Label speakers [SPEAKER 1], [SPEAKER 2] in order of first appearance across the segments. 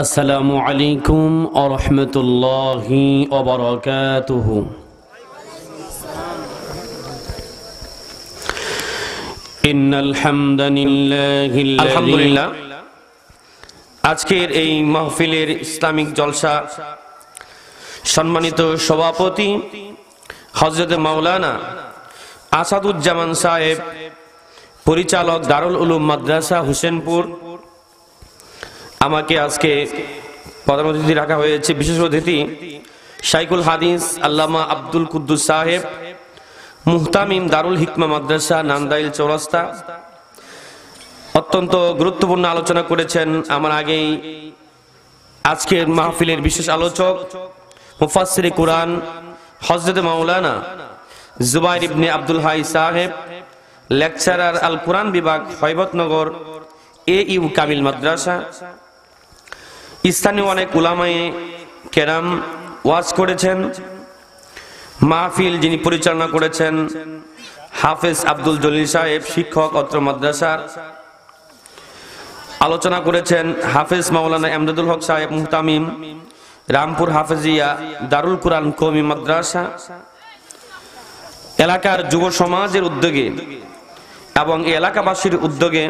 [SPEAKER 1] আসসালামু আলাইকুম ওয়া রাহমাতুল্লাহি ওয়া বারাকাতুহু। ইন্নাল হামদালিল্লাহি আলহামদুলিল্লাহ। আজকের এই মাহফিলের ইসলামিক জলসা সম্মানিত সভাপতি হযরত মাওলানা আসাদুজ্জামান সাহেব, পরিচালক দারুল উলুম মাদ্রাসা হোসেনপুর, আমাকে আজকে প্রধান অতিথি রাখা হয়েছে। বিশেষ অতিথি শাইখুল হাদিস আল্লামা আব্দুল কুদ্দুস সাহেব, মুহতামিম দারুল হিকমা মাদ্রাসা নান্দাইল চৌরাস্তা। অত্যন্ত গুরুত্বপূর্ণ আলোচনা করেছেন আমার আগেই আজকের মাহফিলের বিশেষ আলোচক মুফাসসিরে কুরআন হযরত মাওলানা জুবাইর ইবনে আব্দুল হাই সাহেব, লেকচারার আল কুরআন বিভাগ হযরতনগর AU কামিল মাদ্রাসা। স্থানীয় অনেক উলামায়ে কেরাম ওয়াজ করেছেন। মাহফিল যিনি পরিচালনা করেছেন হাফেজ আব্দুল জলিল সাহেব, শিক্ষক অত্র মাদ্রাসার। আলোচনা করেছেন হাফেজ মাওলানা এমদাদুল হক সাহেব, মুহতামিম রামপুর হাফেজিয়া দারুল কুরআন কওমি মাদ্রাসা। এলাকার যুব সমাজের উদ্যোগে এবং এলাকাবাসীর উদ্যোগে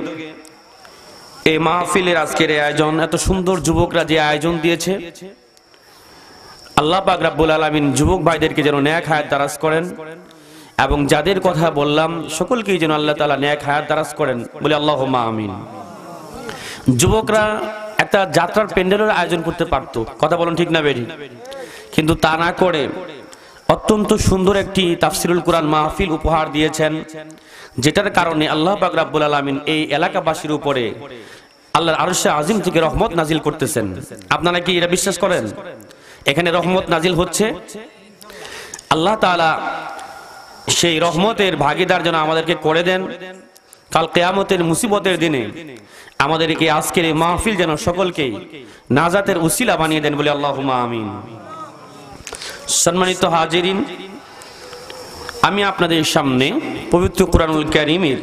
[SPEAKER 1] এই মাহফিলের আজকের আয়োজন, এত সুন্দর যুবকরা যে আয়োজন দিয়েছে, আল্লাহ পাক রব্বুল আলামিন যুবক ভাইদেরকে যেন নেক হায়াত দারাজ করেন এবং যাদের কথা বললাম সকলকেই যেন আল্লাহ তাআলা নেক হায়াত দারাজ করেন, বলে আল্লাহুম্মা আমিন। যুবকরা একটা যাত্রার প্যান্ডেলের আয়োজন করতে পারতো, কথা বলেন ঠিক না বেরি, কিন্তু তা না করে অত্যন্ত সুন্দর একটি তাফসিরুল কুরআন মাহফিল উপহার দিয়েছেন, যেটার কারণে আল্লাহ পাক রব্বুল আলামিন এই এলাকাবাসীর উপরে আল্লাহর আরশে আজিম থেকে রহমত নাজিল করতেছেন। আপনারা কি এটা বিশ্বাস করেন? এখানে রহমত নাজিল হচ্ছে। আল্লাহ তাআলা সেই রহমতের ভাগীদার যেন আমাদেরকে করে দেন। কাল কিয়ামতের মুসিবতের দিনে আমাদেরকে আজকের এই মাহফিল যেন সকলকেই নাজাতের উসিলা বানিয়ে দেন, বলে আল্লাহুম্মা আমিন। সম্মানিত হাজিরিন, আমি আপনাদের সামনে পবিত্র কুরআনুল কারীমের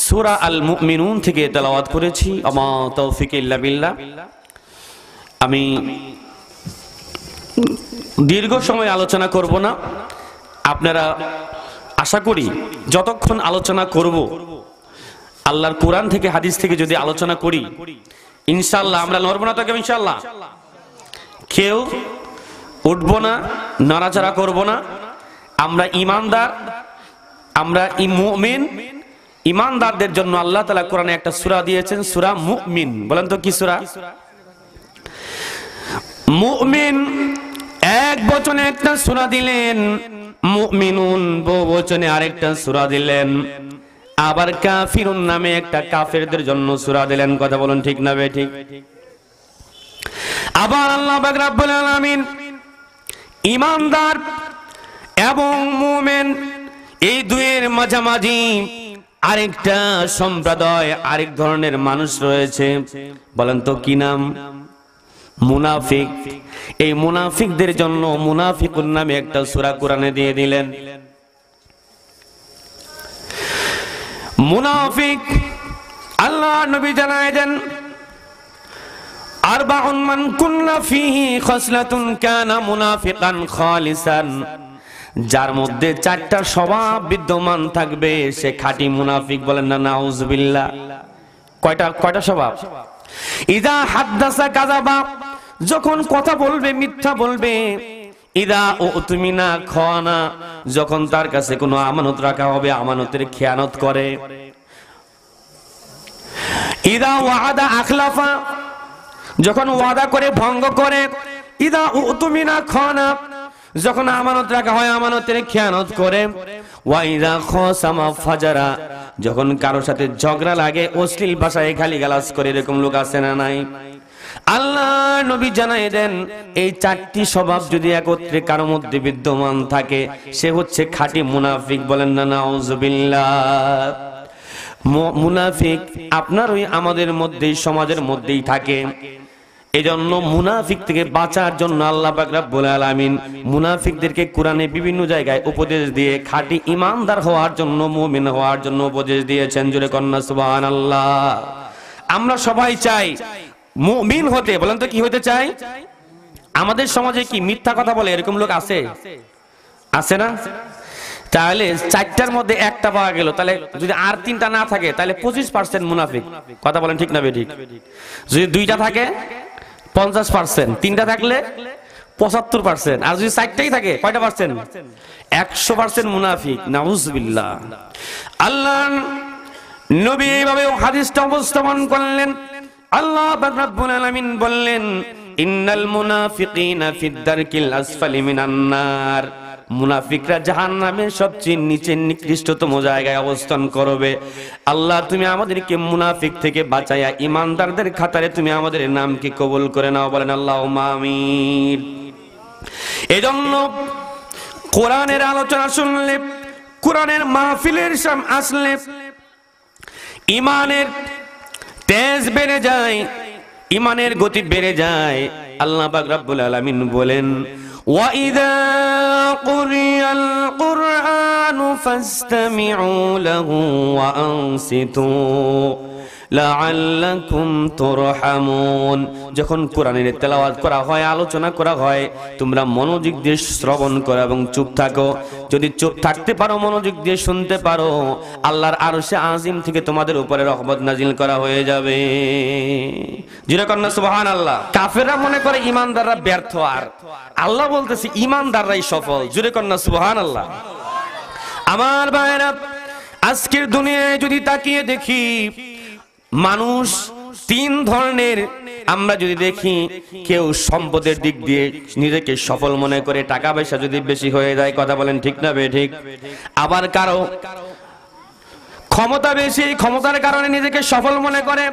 [SPEAKER 1] সূরা আল মুমিনুন থেকে তেলাওয়াত করেছি। আমা তাওফিক ইল্লা বিল্লাহ। আমি দীর্ঘ সময় আলোচনা করব না। আপনারা আশা করি যতক্ষণ আলোচনা করব আল্লাহর কোরআন থেকে হাদিস থেকে যদি আলোচনা করি, ইনশাআল্লাহ আমরা লড়ব না, তাকে ইনশাআল্লাহ কেউ উঠবো না, নড়াচড়া করব না। আমরা ইমানদার, আমরা মুমিন। ইমানদারদের জন্য আল্লাহ তাআলা কোরআনে একটা সূরা দিয়েছেন, সূরা মুমিন। বলেন তো কি সূরা? মুমিন এক বচনে একটা সূরা দিলেন, মুমিনুন বহু বচনে আরেকটা সূরা দিলেন, আবার কাফিরুন নামে একটা কাফেরদের জন্য সূরা দিলেন। কথা বলেন ঠিক না বেঠিক? আবার আল্লাহ পাক রব্বুল আলামিন ইমানদার এবং মুমিন এই দুইয়ের মাঝামাঝি আরেকটা সম্প্রদায়, আরেক ধরনের মানুষ রয়েছে। বলেন তো কি নাম? মুনাফিক। এই মুনাফিকদের জন্য মুনাফিকুন নামে একটা সূরা কোরআনে দিয়ে দিলেন। মুনাফিক আল্লাহ নবী জানায় দেন, আরবাউন মান কুননা ফিহি খাসলাতুন কানা মুনাফিকান খালিসান। যার মধ্যে চারটা স্বভাব বিদ্যমান থাকবে সে খাঁটি মুনাফিক। বলেন না নাউজুবিল্লাহ। কয়টা স্বভাব? ইদা হাদ্দাসা কাযাবা, যখন কথা বলবে মিথ্যা বলবে। ইদা উতমিনা খানা, যখন তার কাছে কোনো আমানত রাখা হবে আমানতের খেয়ানত করে। ইদা ওয়াদা আখলাফা, যখন ওয়াদা করে ভঙ্গ করে। ইদা উতমিনা খানা, যখন আমানত রাখা হয় আমানতের খেয়ানত করে। ওয়া ইদা খাসামা ফাজারা, যখন কারোর সাথে ঝগড়া লাগে অশ্লীল ভাষায় গালিগালাজ করে। এরকম লোক আছে না নাই? আল্লাহ নবী জানায় দেন, এই চারটি স্বভাব যদি একত্রে কারোর মধ্যে বিদ্যমান থাকে সে হচ্ছে খাঁটি মুনাফিক। বলেন না নাউজুবিল্লাহ। মুনাফিক আপনার ওই আমাদের মধ্যেই, সমাজের মধ্যেই থাকে। এজন্য মুনাফিক থেকে বাঁচার জন্য আল্লাহ পাক রব্বুল আলামিন মুনাফিকদেরকে কোরআনে বিভিন্ন জায়গায় উপদেশ দিয়ে খাঁটি ঈমানদার হওয়ার জন্য, মুমিন হওয়ার জন্য উপদেশ দিয়েছেন। জোরে কন্না সুবহানাল্লাহ। আমরা সবাই চাই মুমিন হতে, বলেন তো কি হতে চাই? আমাদের সমাজে কি মিথ্যা কথা বলে এরকম লোক আছে? আছে না? তাহলে 4টার মধ্যে একটা পাওয়া গেল, তাহলে যদি আর 3টা না থাকে তাহলে 25% মুনাফিক। কথা বলেন ঠিক না বেঠিক? যদি 2টা থাকে 50%, 3টা থাকলে 75%, আর যদি 4টাই থাকে কয়টা পার্সেন্ট? 100% মুনাফিক। নাউজুবিল্লাহ। আল্লাহ নবী এইভাবে হাদিসটা উপস্থাপন করলেন। আল্লাহ পাক রব্বুল আলামিন বললেন, ইন্নাল মুনাফিকিনা ফিদ দারকিল আসফালি মিনান নার। মুনাফিকরা জাহান্নামের সবচেয়ে নিচে নিকৃষ্টতম জায়গায় অবস্থান করবে। আল্লাহ তুমি আমাদেরকে মুনাফিক থেকে বাঁচায়া ঈমানদারদের খাতারে তুমি আমাদের নামকে কবুল করে নাও, বলেন আল্লাহুম্মা আমিন। এজন্য কোরআনের আলোচনা শুনলে, কোরআনের মাহফিলের সামনে আসলে ঈমানের তেজ বেড়ে যায়, ঈমানের গতি বেড়ে যায়। আল্লাহ পাক রব্বুল আলামিন বলেন, وَإِذَا قُرِئَ الْقُرْآنُ فَاسْتَمِعُوا لَهُ وَأَنصِتُوا لَعَلَّكُمْ تُرْحَمُونَ। যখন কোরআনের তেলাওয়াত করা হয়, আলোচনা করা হয়, তোমরা মনোযোগ দিয়ে শ্রবণ করো এবং চুপ থাকো। যদি চুপ থাকতে পারো, মনোযোগ দিয়ে শুনতে পারো, আল্লাহর আরশে আজিম থেকে তোমাদের উপরে রহমত নাজিল করা হয়ে যাবে। জোরে কন্যা সুবহানাল্লাহ। কাফেররা মনে করে ঈমানদাররা ব্যর্থ, আর আল্লাহ বলতেছে ঈমানদাররাই সফল। জোরে কন্যা সুবহানাল্লাহ। আমার ভাইরা, আজকের দুনিয়ায় যদি তাকিয়ে দেখি, মানুষ 3 ধরনের আমরা যদি দেখি। কেউ সম্পদের দিক দিয়ে নিজেকে সফল মনে করে, টাকা পয়সা যদি বেশি হয়ে যায়, কথা বলেন ঠিক না বেঠিক? আবার কারো ক্ষমতা বেশি, ক্ষমতার কারণে নিজেকে সফল মনে করে।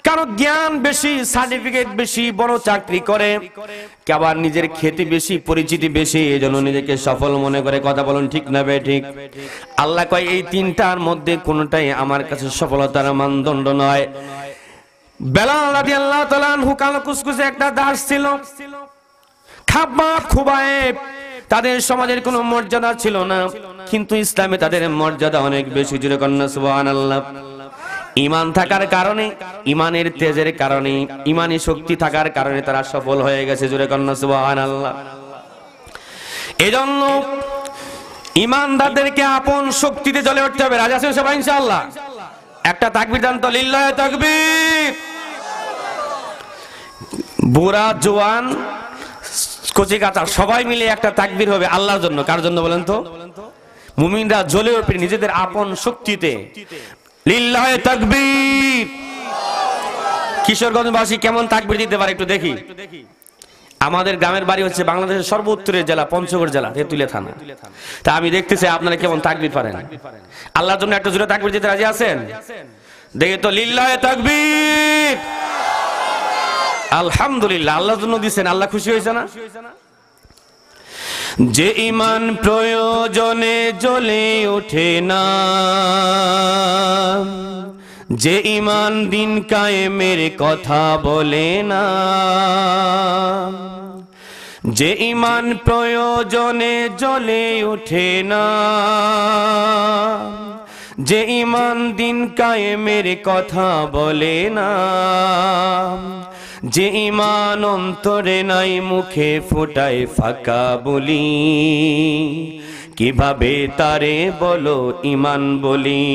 [SPEAKER 1] কারো জ্ঞান বেশি, সার্টিফিকেট বেশি, বড় চাকরি করে। আবার নিজের খ্যাতি বেশি, পরিচিতি বেশি, এজন্য নিজেকে সফল মনে করে। কথা বলেন ঠিক না বেঠিক? আল্লাহ কয় এই 3টার মধ্যে কোনটাই আমার কাছে সফলতার মানদণ্ড নয়। বেলাল রাদিয়াল্লাহু তাআলা আনহু কালো কুসকুসে একটা দাস ছিল, খাব্বাব খুবাইব। তাদের সমাজের কোনো মর্যাদা ছিল না, কিন্তু ইসলামে তাদের মর্যাদা অনেক বেশি। জোরে কন্যা সুবহানাল্লাহ। ঈমান থাকার কারণে, ঈমানের তেজের কারণে, ঈমানি শক্তি থাকার কারণে তারা সফল হয়ে গেছে। জোরে কন্যা সুবহানাল্লাহ। এজন্য ঈমানদারদেরকে আপন শক্তিতে জ্বলে উঠতে হবে। রাজি আছেন সবাই ইনশাআল্লাহ? একটা তাকবীর দান তো, লিল্লাহি তাকবীর। বুড়া জওয়ান কচি কাঁচা সবাই মিলে একটা তাকবীর হবে আল্লাহর জন্য। কার জন্য বলেন তো? মুমিনরা জ্বলে উঠবে নিজেদের আপন শক্তিতে। লিল্লাহি তাকবীর। কিশোরগঞ্জবাসী কেমন তাকবীর দিতে পারে একটু দেখি। আমাদের গ্রামের বাড়ি হচ্ছে বাংলাদেশের সর্বোত্তরের জেলা পঞ্চগড় জেলা, তেঁতুলিয়া থানা। তা আমি দেখতে চাই আপনারা কেমন তাকবীর পারেন। আল্লাহর জন্য একটা জোরে তাকবীর দিতে রাজি আছেন? দেখি তো, লিল্লাহি তাকবীর। আলহামদুলিল্লাহ, আল্লাহর জন্য দিবেন, আল্লাহ খুশি হয়েছে না? যে ঈমান প্রয়োজনে জ্বলে ওঠে না, যে ঈমান দিন কায়েমের কথা বলে না, যে ঈমান প্রয়োজনে জ্বলে ওঠে না, যে ঈমান দিন কায়েমের কথা বলে না, যে ঈমান অন্তরে নাই মুখে ফোটায় ফাঁকা বলি, কিভাবে তারে বলো ঈমান বলি,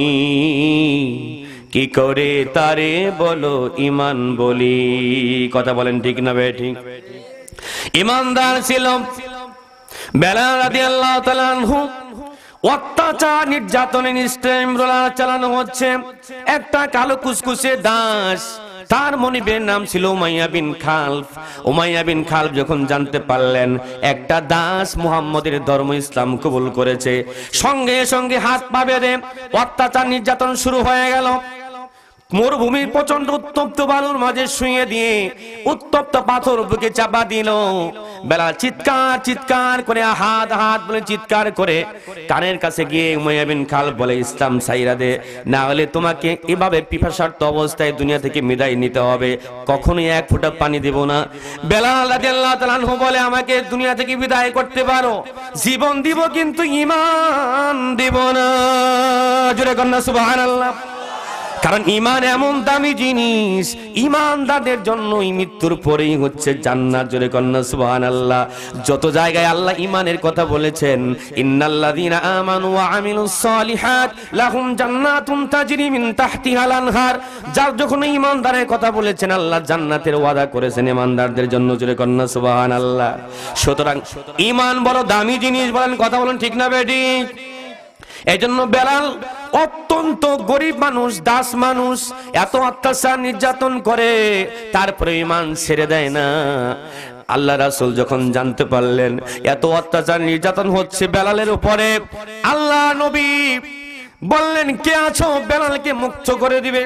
[SPEAKER 1] কি করে তারে বলো ঈমান বলি। কথা বলেন ঠিক না বেঠিক? ঈমানদার ছিল বেলাল রাদিয়াল্লাহু তাআলা আনহু। অত্যাচার নির্যাতনের স্টেমরোলার চালানো হচ্ছে। একটা কালো কুসকুসে দাস, তার মনিবের নাম ছিল উমাইয়া বিন খালফ। উমাইয়া বিন খালফ যখন জানতে পারলেন একটা দাস মুহাম্মদের ধর্ম ইসলাম কবুল করেছে, সঙ্গে সঙ্গে হাত পা বেঁধে অত্যাচার নির্যাতন শুরু হয়ে গেল। মরুভূমির প্রচন্ড উত্তপ্ত বালুর মাঝে শুয়ে দিয়ে উত্তপ্ত পাথর বুকে চাপা দিল। বেলাল চিৎকার চিৎকার করে হাত হাত বলে চিৎকার করে কানের কাছে গিয়ে উমাইয়া বিন খালফ বলে, ইসলাম ছাইরা দে, না হলে তোমাকে এভাবে পিপাসার্ত অবস্থায় দুনিয়া থেকে বিদায় নিতে হবে, কখনোই এক ফোঁটা পানি দেব না। বেলাল রাদিয়াল্লাহু তাআলা আনহু বলে, আমাকে দুনিয়া থেকে বিদায় করতে পারো, জীবন দিব কিন্তু ঈমান দেব না। জোরে কন্যা সুবহানাল্লাহ। কারণ ঈমান এমন দামি জিনিস, ঈমানদারদের জন্যই মৃত্যুর পরেই হচ্ছে জান্নাত। জোরে কন্না সুবহানাল্লাহ। যত জায়গায় আল্লাহ ঈমানের কথা বলেছেন, ইন্নাল্লাযীনা আমানু ওয়া আমিলুস সালিহাত লাহুম জান্নাতুন তাজরি মিন তাহতিহাল আনহার। যার যখন ঈমানদারের কথা বলেছেন, আল্লাহ জান্নাতের ওয়াদা করেছেন ঈমানদারদের জন্য। জোরে কন্না সুবহানাল্লাহ। সুতরাং ঈমান বড় দামি জিনিস, বলেন কথা বলেন ঠিক না বেটি? এজন্য বেলাল অত্যন্ত গরিব মানুষ, দাস মানুষ, এত অত্যাচার নির্যাতন করে, তারপরে ঈমান ছেড়ে দেয় না। আল্লাহ রাসূল যখন জানতে পারলেন এত অত্যাচার নির্যাতন হচ্ছে বেলালের উপরে, আল্লাহ নবী বললেন, কে আছো বেলালকে মুক্ত করে দিবে।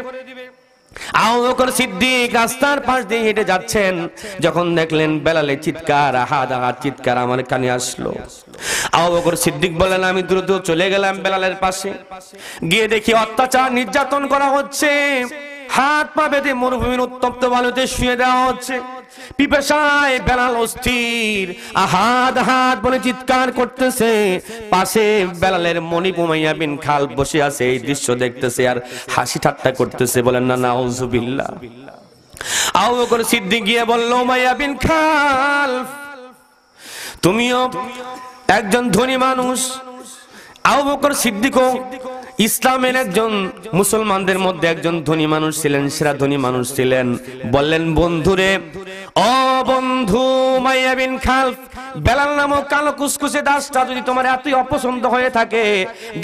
[SPEAKER 1] আবু বকর সিদ্দিক রাস্তার পাশ দিয়ে হেঁটে যাচ্ছেন, যখন দেখলেন বেলালের চিৎকার, আহাদ আহাদ চিৎকার আমার কানে আসলো। আবু বকর সিদ্দিক বললেন, আমি দ্রুত চলে গেলাম বেলালের পাশে, গিয়ে দেখি অত্যাচার নির্যাতন করা হচ্ছে, হাত পা বেঁধে মরুভূমির উত্তপ্ত বালুতে শুয়ে দেওয়া হচ্ছে। পিপাসায় বেলাল অস্থির, আহাদ আহাদ বলে চিৎকার করতেছে। পাশে বেলালের মনিব উমাইয়া বিন খালফ বসে আছে, এই দৃশ্য দেখতেছে আর হাসি ঠাট্টা করতেছে। বলেন না নাউজুবিল্লাহ। আবু বকর সিদ্দিক গিয়ে বলল, উমাইয়া বিন খালফ, তুমিও একজন ধনী মানুষ। আবু বকর সিদ্দিকও ইসলামের একজন, মুসলমানদের মধ্যে একজন ধনী মানুষ ছিলেন, সেরা ধনী মানুষ ছিলেন। বললেন, বন্ধুরে, ও বন্ধু উমাইয়া বিন খালফ, বেলাল নামক কালো কুসকুসে দাসটা যদি তোমার এতই অপছন্দ হয়ে থাকে,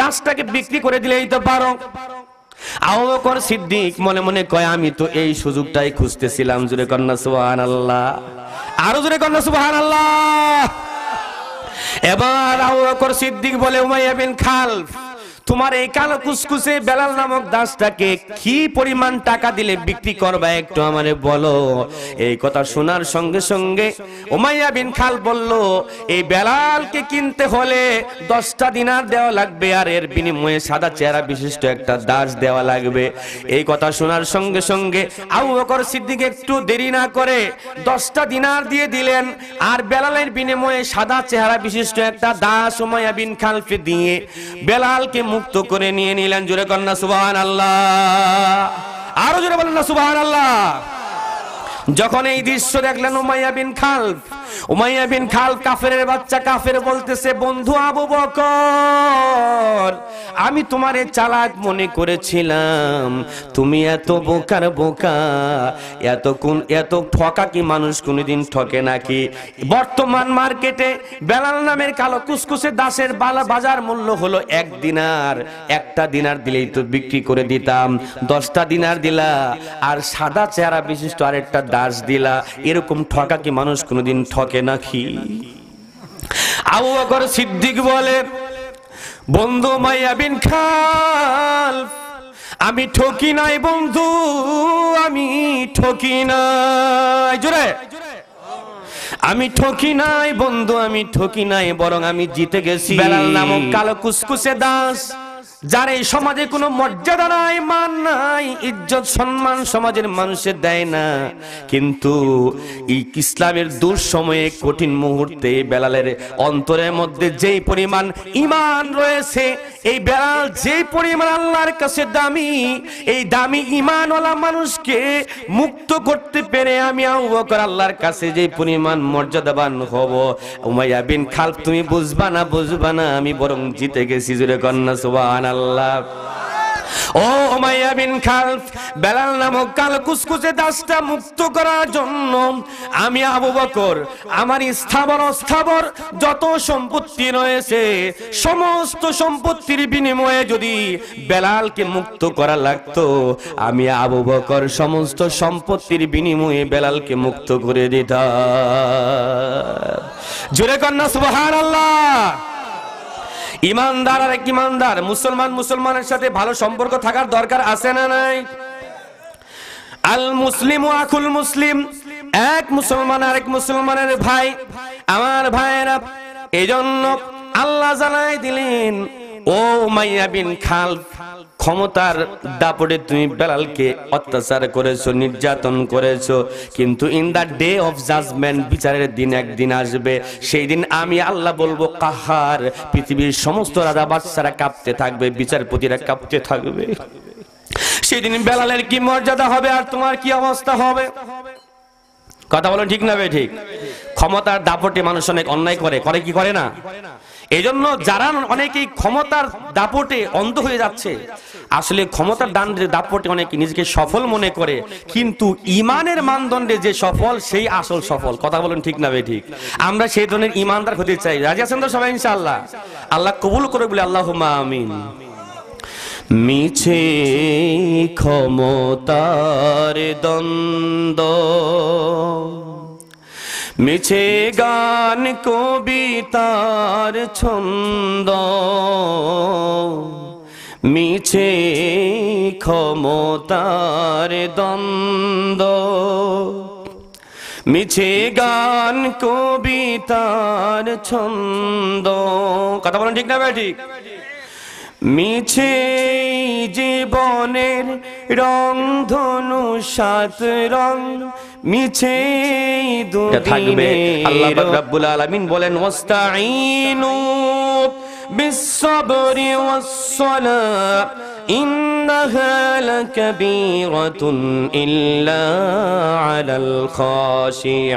[SPEAKER 1] দাসটাকে বিক্রি করে দিলেই তো পারো। আবু বকর সিদ্দিক মনে মনে কয়, আমি তো এই সুযোগটাই খুঁজতেছিলাম। জোরে কন্না সুবহানাল্লাহ, আরো জোরে কন্না সুবহানাল্লাহ। এবার আবু বকর সিদ্দিক বলে, উমাইয়া বিন খালফ, তোমার এই কালো কুসকুসে বেলাল নামক দাসটাকে কি পরিমাণ টাকা দিলে বিক্রি করবা একটু আমারে বলো। এই কথা শোনার সঙ্গে সঙ্গে উমাইয়া বিন খালফ বলল, এই বেলালকে কিনতে হলে 10টা দিনার দেওয়া লাগবে, আর এর বিনিময়ে সাদা চেহারা বিশিষ্ট একটা দাস দেওয়া লাগবে। এই কথা শোনার সঙ্গে সঙ্গে আবু বকর সিদ্দিক একটু দেরি না করে 10টা দিনার দিয়ে দিলেন, আর বেলালের বিনিময়ে সাদা চেহারা বিশিষ্ট একটা দাস উমাইয়া বিন খালফে দিয়ে বেলালকে মুক্ত করে নিয়ে নিলেন। জোরে কন্না সুবহানাল্লাহ, আরো জোরে বলেন না সুবহানাল্লাহ। যখন এই দৃশ্য দেখলেন উমাইয়া বিন খালফ কাফেরের বাচ্চা, কাফের বলতেছে, বন্ধু আবু বকর, আমি তোমারে চালাক মনে করেছিলাম, তুমি এত বোকার বোকা, এত ঠকা কি মানুষ কোনদিন ঠকে নাকি? বর্তমান মার্কেটে বেলাল নামের কালো কুসকুসে দাসের বাজার মূল্য হলো 1 দিনার। 1টা দিনার দিলেই তো বিক্রি করে দিতাম, 10টা দিনার দিলা আর সাদা চেহারা বিশিষ্ট আরেকটা দাস দিলা, এরকম ঠকা কি মানুষ কোনদিন ঠকে নাকি? আবু বকর সিদ্দিক বলে, বন্ধু উমাইয়া বিন খালফ, আমি ঠকি নাই বন্ধু, আমি ঠকি নাই। জোরে, আমি ঠকি নাই বন্ধু, আমি ঠকি নাই, বরং আমি জিতে গেছি। বেলাল নামক কালো কুসকুসে দাস, যার এই সমাজে কোনো মর্যাদা নাই, মান নাই, ইজ্জত সম্মান সমাজের মানুষের দেয় না, কিন্তু এই ইসলামের দুঃসময়ে কঠিন মুহূর্তে বেলালের অন্তরের মধ্যে যেই পরিমাণ ঈমান রয়েছে, এই বেলাল যেই পরিমাণ আল্লাহর কাছে দামি, এই দামি ঈমানওয়ালা মানুষকে মুক্ত করতে পেরে আমি আবু বকর আল্লাহর কাছে যেই পরিমাণ মর্যাদাবান হব, উমাইয়া বিন খালফ তুমি বুঝবা না, আমি বরং জিতে গেছি। জোরে কন্না সুবহানাল্লাহ। ও উমাইয়া বিন খালফ, বেলাল নামক কালো কুসকুসে দাসটা মুক্ত করার জন্য আমি আবু বকর আমার স্থাবর যত সম্পত্তি রয়েছে, সমস্ত সম্পত্তির বিনিময়ে যদি বেলালকে মুক্ত করা লাগতো, আমি আবু বকর সমস্ত সম্পত্তির বিনিময়ে বেলালকে মুক্ত করে দিতাম। জোরে কন্না সুবহানাল্লাহ। ইমানদার আর এক ইমানদার, মুসলমানের সাথে ভালো সম্পর্ক থাকার দরকার আছে না নাই? আল মুসলিম ও আকুল মুসলিম, এক মুসলমান আর এক মুসলমানের ভাই। আমার ভাইয়েরা, এজন্য আল্লাহ জানাই দিলেন, ও উমাইয়া বিন খালফ, ক্ষমতার দাপটে তুমি বেলালকে অত্যাচার করেছো, নির্যাতন করেছো, কিন্তু in the day of judgement, বিচারের দিন একদিন আসবে, সেই দিন আমি আল্লাহ বলবো কাহার, পৃথিবীর সমস্ত রাজা বাদশারা কাঁপতে থাকবে, বিচারপতিরা কাঁপতে থাকবে। সেদিন বেলালের কি মর্যাদা হবে আর তোমার কি অবস্থা হবে? কথা বলেন ঠিক না ঠিক? ক্ষমতার দাপটে মানুষ অনেক অন্যায় করে কি করে না? এজন্য যারা অনেকেই ক্ষমতার দাপটে অন্ধ হয়ে যাচ্ছে, আসলে ক্ষমতার দাপটে অনেকে নিজেকে সফল মনে করে, কিন্তু ইমানের মানদণ্ডে যে সফল সেই আসল সফল। কথা বলেন ঠিক না ঠিক? আমরা সেই ধরনের ইমানদার হতে চাই। রাজি আছেন তো সবাই ইনশাআল্লাহ? আল্লাহ কবুল করে বলে আল্লাহুম্মা আমিন। মিছে ক্ষমতার দ্বন্দ্ব, মিছে গান কবিতার ছন্দ, মিছে ক্ষমতার দ্বন্দ্ব, মিছে গান কবিতার ছন্দ। কথা বলেন ঠিক না ঠিক? মিছে জীবনের রং ধনু সাত রং, মিছে থাকবে। আল্লাহ পাক রব্বুল আলামিন বলেন ওয়াস্তাঈনু বিস-সাবরি ওয়াস-সালাহ ইন্নাহা লাকাবীরাতুন ইল্লা আলাল খাশিঈন।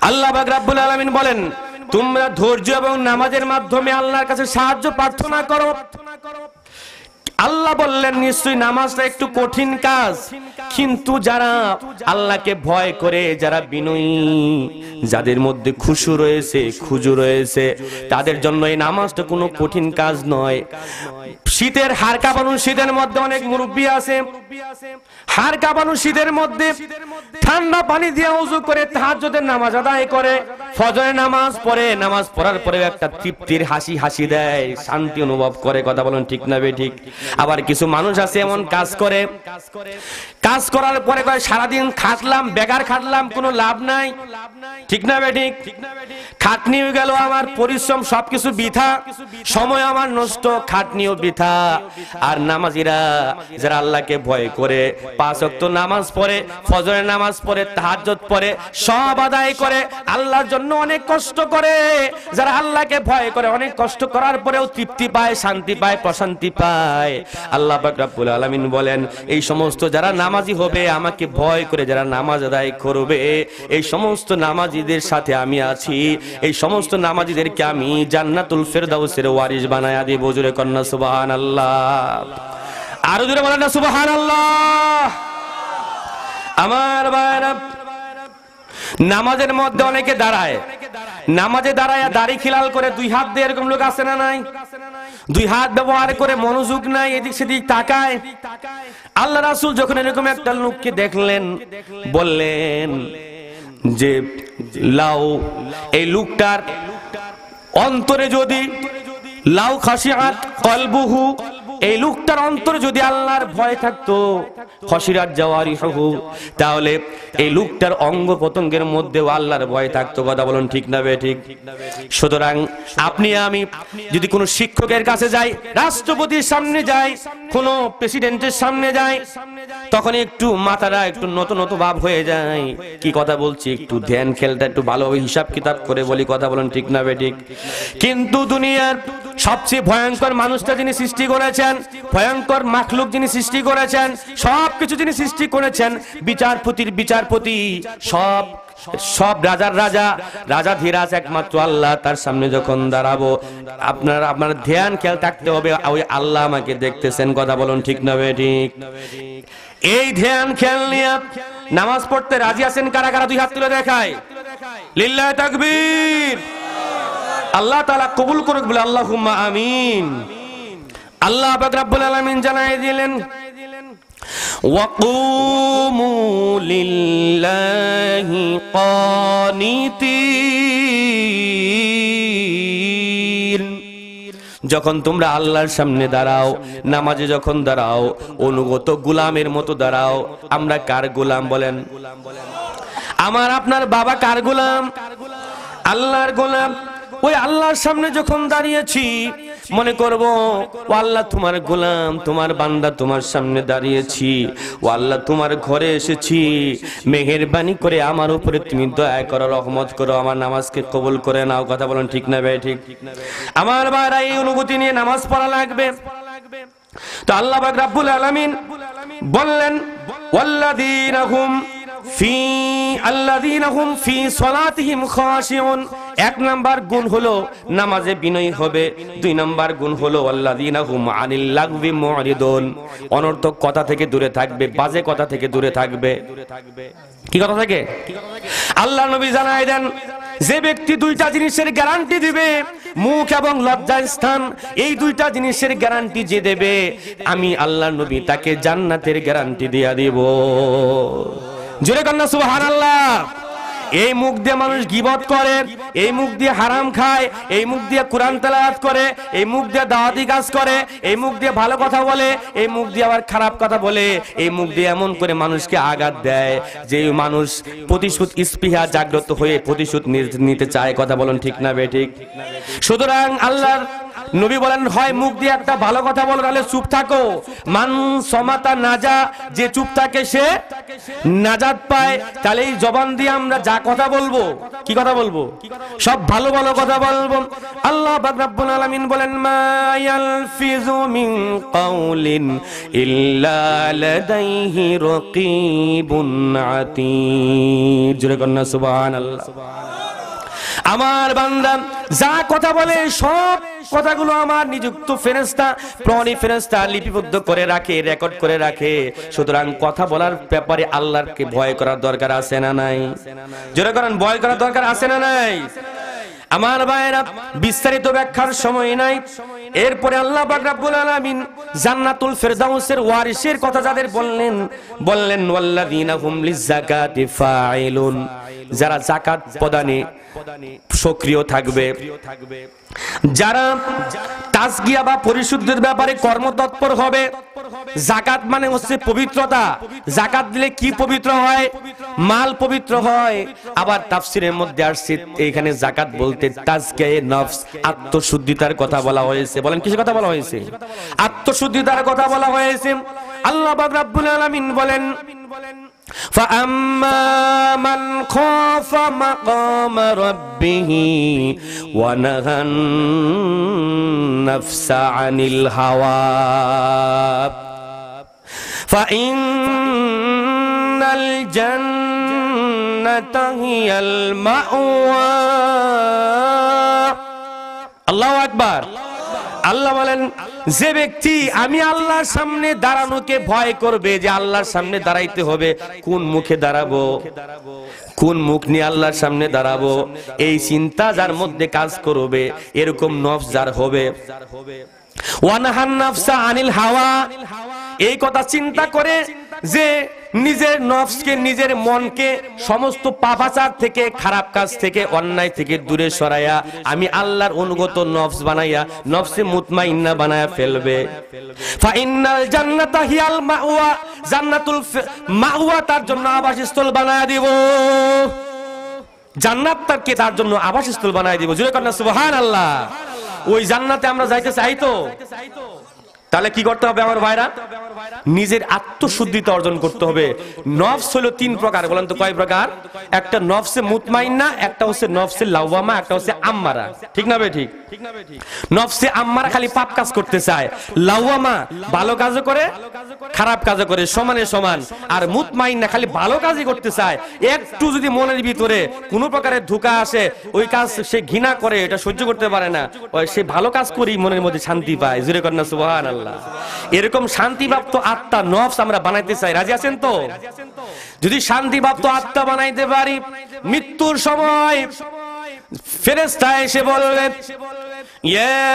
[SPEAKER 1] আল্লাহ পাক রব্বুল আলামিন বলেন তোমরা ধৈর্য এবং নামাজের মাধ্যমে আল্লাহর কাছে সাহায্য প্রার্থনা করো। আল্লাহ বললেন নিশ্চয়ই নামাজটা একটু কঠিন কাজ, কিন্তু যারা আল্লাহকে ভয় করে, যারা বিনয়ী, যাদের মধ্যে খুশু রয়েছে, খুজু রয়েছে, তাদের জন্য এই নামাজটা কোনো কঠিন কাজ নয়। শীতের হাড় কাঁপানো শীতের মধ্যে অনেক মুরব্বী আছে, হাড় কাঁপানো শীতের মধ্যে ঠান্ডা পানি দিয়ে ওযু করে তাহাজ্জুদের নামাজ আদায় করে, ফজরের নামাজ পড়ে, নামাজ পড়ার পরে একটা তৃপ্তির হাসি দেয়, শান্তি অনুভব করে। কথা বলেন ঠিক না ঠিক? আবার কিছু মানুষ আছে এমন কাজ করে, কাজ করার পরে কয় সারাদিন খাটলাম, বেকার খাটলাম, কোনো লাভ নাই। ঠিক না ঠিক? খাটনিও গেল আমার, পরিশ্রম সবকিছু বৃথা, সময় আমার নষ্ট, খাটনিও বৃথা। আর নামাজিরা যারা আল্লাহকে ভয় করে, 5 ওয়াক্ত নামাজ পড়ে, ফজরের নামাজ পড়ে, তাহাজ্জুদ পড়ে, সব আদায় করে, আল্লাহর জন্য অনেক কষ্ট করে, যারা আল্লাহকে ভয় করে অনেক কষ্ট করার পরেও তৃপ্তি পায়, শান্তি পায়, প্রশান্তি পায়। আল্লাহ পাক রব্বুল আলামিন বলেন এই সমস্ত যারা নামাজি হবে, আমাকে ভয় করে যারা নামাজ আদায় করবে, এই সমস্ত নামাজিদের সাথে আমি আছি, এই সমস্ত নামাজিদেরকে আমি জান্নাতুল ফেরদাউসের ওয়ারিস বানায়া দেব। জোরে কন্না সুবহানাল্লাহ, আরো জোরে বলেন না সুবহানাল্লাহ। আমার ভাইরা, নামাজের মধ্যে অনেকে দাঁড়ায়, নামাজে দাঁড়ায় দাড়ি খিলাল করে, 2 হাত দিয়ে, এরকম লোক আছে না নাই? 2 হাত ব্যবহার করে, মনোযোগ নাই, এদিক সেদিক তাকায়। আল্লাহ রাসূল যখন এরকম একটা লোককে দেখলেন, বললেন যে লাউ এই লোকটার অন্তরে যদি লাউ খাশিআত কলবুহু, এই লোকটার অন্তরে যদি আল্লাহর ভয় থাকতো, খশিরাত জাওয়ারিহু, তাহলে এই লোকটার অঙ্গ প্রত্যঙ্গের মধ্যেও আল্লাহর ভয় থাকতো। কথা বলুন ঠিক না ঠিক? সুতরাং আপনি আমি যদি কোনো শিক্ষকের কাছে যাই, রাষ্ট্রপতির সামনে যাই, কোনো প্রেসিডেন্টের সামনে যাই, তখন একটু মাথাটা একটু নতুন ভাব হয়ে যায়। কি কথা বলছি, একটু ধ্যান খেলটা একটু ভালোভাবে হিসাব কিতাব করে বলি। কথা বলুন ঠিক না ঠিক? কিন্তু দুনিয়ার সবচেয়ে ভয়ঙ্কর মানুষটা যিনি সৃষ্টি করেছেন, ভয়ঙ্কর মাখলুক যিনি সৃষ্টি করেছেন, সবকিছু যিনি সৃষ্টি করেছেন, বিচারপতির বিচারপতি, সব রাজার রাজা ধীরাজ একমাত্র আল্লাহ, তার সামনে যখন দাঁড়াবো আপনার ধ্যান খেয়াল থাকতে হবে, ওই আল্লাহ আমাকে দেখতেছেন। কথা বলুন ঠিক না ঠিক? এই ধ্যান খেয়াল নিয়ে নামাজ পড়তে রাজি আছেন কারা কারা? 2 হাত তুলে দেখায়। লিল্লাহি তাকবীর। আল্লাহ তাআলা কবুল করুক বলে আল্লাহুম্মা আমিন। আল্লাহ পাক রব্বুল আলামিন জানাই দিলেন ওয়াকুমু লিল্লাহি কানিতিন। যখন তোমরা আল্লাহর সামনে দাঁড়াও, নামাজে যখন দাঁড়াও, অনুগত গোলামের মতো দাঁড়াও। আমরা কার গোলাম বলেন? আমার আপনার বাবা কার গোলাম? আল্লাহর গোলাম। ওই আল্লাহর সামনে যখন দাঁড়িয়েছি, মনে করব ও আল্লাহ তোমার গোলাম, তোমার বান্দা, তোমার সামনে দাঁড়িয়েছি, ও আল্লাহ তোমার ঘরে এসেছি, মেহেরবানি করে আমার উপরে তুমি দয়া করো, রহমত করো, আমার নামাজকে কবুল করে নাও। কথা বলেন ঠিক না ভাই ঠিক? আমার ভাইরা, এই অনুভূতি নিয়ে নামাজ পড়া লাগবে। তো আল্লাহ পাক রব্বুল আলামিন বললেন ওয়াল্লাযীনা হুম ফি সালাতিহিম খাশিউন। এক নাম্বার গুণ হলো নামাজে বিনয়ী হবে, দুই নাম্বার গুণ হলো ওয়াল্লাযীনা হুম আনিল লাগবি মুরিদুন, অনর্থক কথা থেকে দূরে থাকবে, বাজে কথা থেকে দূরে থাকবে। কি কথা থেকে? আল্লাহ নবী জানাই দেন যে ব্যক্তি দুইটা জিনিসের গ্যারান্টি দিবে, মুখ এবং লজ্জার স্থান, এই দুইটা জিনিসের গ্যারান্টি যে দেবে, আমি আল্লাহ নবী তাকে জান্নাতের গ্যারান্টি দিয়া দিব। জোরে কন্যা সুবহানাল্লাহ। এই মুখ দিয়ে মানুষ গীবত করে, এই মুখ দিয়ে হারাম খায়, এই মুখ দিয়ে কোরআন তেলাওয়াত করে, এই মুখ দিয়ে দাওয়াতি কাজ করে, এই মুখ দিয়ে ভালো কথা বলে, এই মুখ দিয়ে আবার খারাপ কথা বলে, এই মুখ দিয়ে এমন করে মানুষকে আঘাত দেয় যে মানুষ প্রতিশোধ স্পৃহা জাগ্রত হয়ে প্রতিশোধ নিতে চায়। কথা বলেন ঠিক না বেঠিক? সুতরাং আল্লাহর নবী বলেন হয় মুখ দিয়ে একটা ভালো কথা বলো, তাহলে চুপ থাকো। মান সমাতা নাজা, যে চুপ থাকে সে নাজাত পায়। তাহলে এই জবান দিয়ে আমরা যা কথা বলবো, কি কথা বলবো? সব ভালো ভালো কথা বলবো। আল্লাহ পাক রব্বুল আলামিন বলেন মা ইয়ালফিযু মিন কাউলিন ইল্লা লাদাইহি রাকীবুন আতীদ। জোরে কন্না সুবহানাল্লাহ। আমার বান্দা যা কথা বলে সব কথাগুলো আমার নিযুক্ত ফেরেশতা, প্রহরী ফেরেশতা লিপিবদ্ধ করে রাখে, রেকর্ড করে রাখে। সুতরাং কথা বলার ব্যাপারে আল্লাহকে ভয় করার দরকার আছে না নাই? জোরে করেন, ভয় করার দরকার আছে না নাই? আমার ভাইরা, বিস্তারিত ব্যাখ্যার সময় নাই। এরপরে আল্লাহ পাক রব্বুল আলামিন জান্নাতুল ফেরদাউসের ওয়ারিসের কথা যাদের বললেন ওয়াল্লাযীনা হুম লিযাকাতি ফাইলুন, যারা যাকাত প্রদানে সক্রিয় থাকবে, যারা তাজকিয়া বা পরিশুদ্ধির ব্যাপারে কর্মতৎপর হবে। যাকাত মানে হচ্ছে পবিত্রতা। যাকাত দিলে কি পবিত্র হয়? মাল পবিত্র হয়। আবার তাফসিরের মধ্যে আসছে এখানে যাকাত বলতে তাজকিয়ায়ে নফস, আত্মশুদ্ধিতার কথা বলা হয়েছে। বলেন কিসের কথা বলা হয়েছে? আত্মশুদ্ধিতার কথা বলা হয়েছে। আল্লাহ পাক রব্বুল আলামিন বলেন فَأَمَّا مَنْ خَافَ مَقَامَ رَبِّهِ وَنَهَى النَّفْسَ عَنِ الْهَوَى فَإِنَّ الْجَنَّةَ هِيَ الْمَأْوَى। আল্লাহু আকবার। আল্লাহ বলেন যে ব্যক্তি আমি আল্লাহর সামনে দাঁড়ানোকে ভয় করবে, যে আল্লাহর সামনে দাঁড়াইতে হবে, কোন মুখে দাঁড়াবো, কোন মুখ নিয়ে আল্লাহর সামনে দাঁড়াবো, এই চিন্তা যার মধ্যে কাজ করবে, এরকম নফস যার হবে, ওয়ানাহান নাফসা আনিল হাওয়া, এই কথা চিন্তা করে যে নিজের নফসকে, নিজের মনকে সমস্ত পাপাচার থেকে, খারাপ কাজ থেকে, অন্যায় থেকে দূরে সরাইয়া আমি আল্লাহর অনুগত নফস বানাইয়া নফসে মুতমাইন্না বানায়া ফেলবে। ফাইন্নাল জান্নাতা হিয়াল মাওয়া, জান্নাতুল মাওয়া তার জন্য আবাসস্থল বানায়া দিব। জান্নাত তার জন্য আবাসস্থল বানায়া দিব। জোরে করেন সুবহানাল্লাহ। ওই জান্নাতে আমরা যাইতে চাই তো? তাহলে কি করতে হবে আমার ভাইরা? নিজের আত্মশুদ্ধিতা অর্জন করতে হবে। নফস হলো তিন প্রকার। বলেন তো কয় প্রকার? একটা নফসে মুতমাইন্না, একটা হচ্ছে নফসে লাওয়ামা, একটা হচ্ছে আম্মারা। ঠিক না বে ঠিক? নফসে আম্মারা খালি পাপ কাজ করতে চায়, লাওয়ামা ভালো কাজও করে খারাপ কাজও করে সমানে সমান, আর মুতমাইন্না খালি ভালো কাজই করতে চায়। একটু যদি মনের ভিতরে কোনো প্রকারের ধোঁকা আসে, ওই কাজ সে ঘৃণা করে, এটা সহ্য করতে পারে না, সে ভালো কাজ করি মনের মধ্যে শান্তি পায়। জোরে করেন না সুবহানাল্লাহ। এরকম শান্তিপ্রাপ্ত আত্মা নফস আমরা বানাইতে চাই। রাজি আছেন তো? যদি শান্তিপ্রাপ্ত আত্মা বানাইতে পারি, মৃত্যুর সময় ফেরেশতা এসে বললেন ইয়া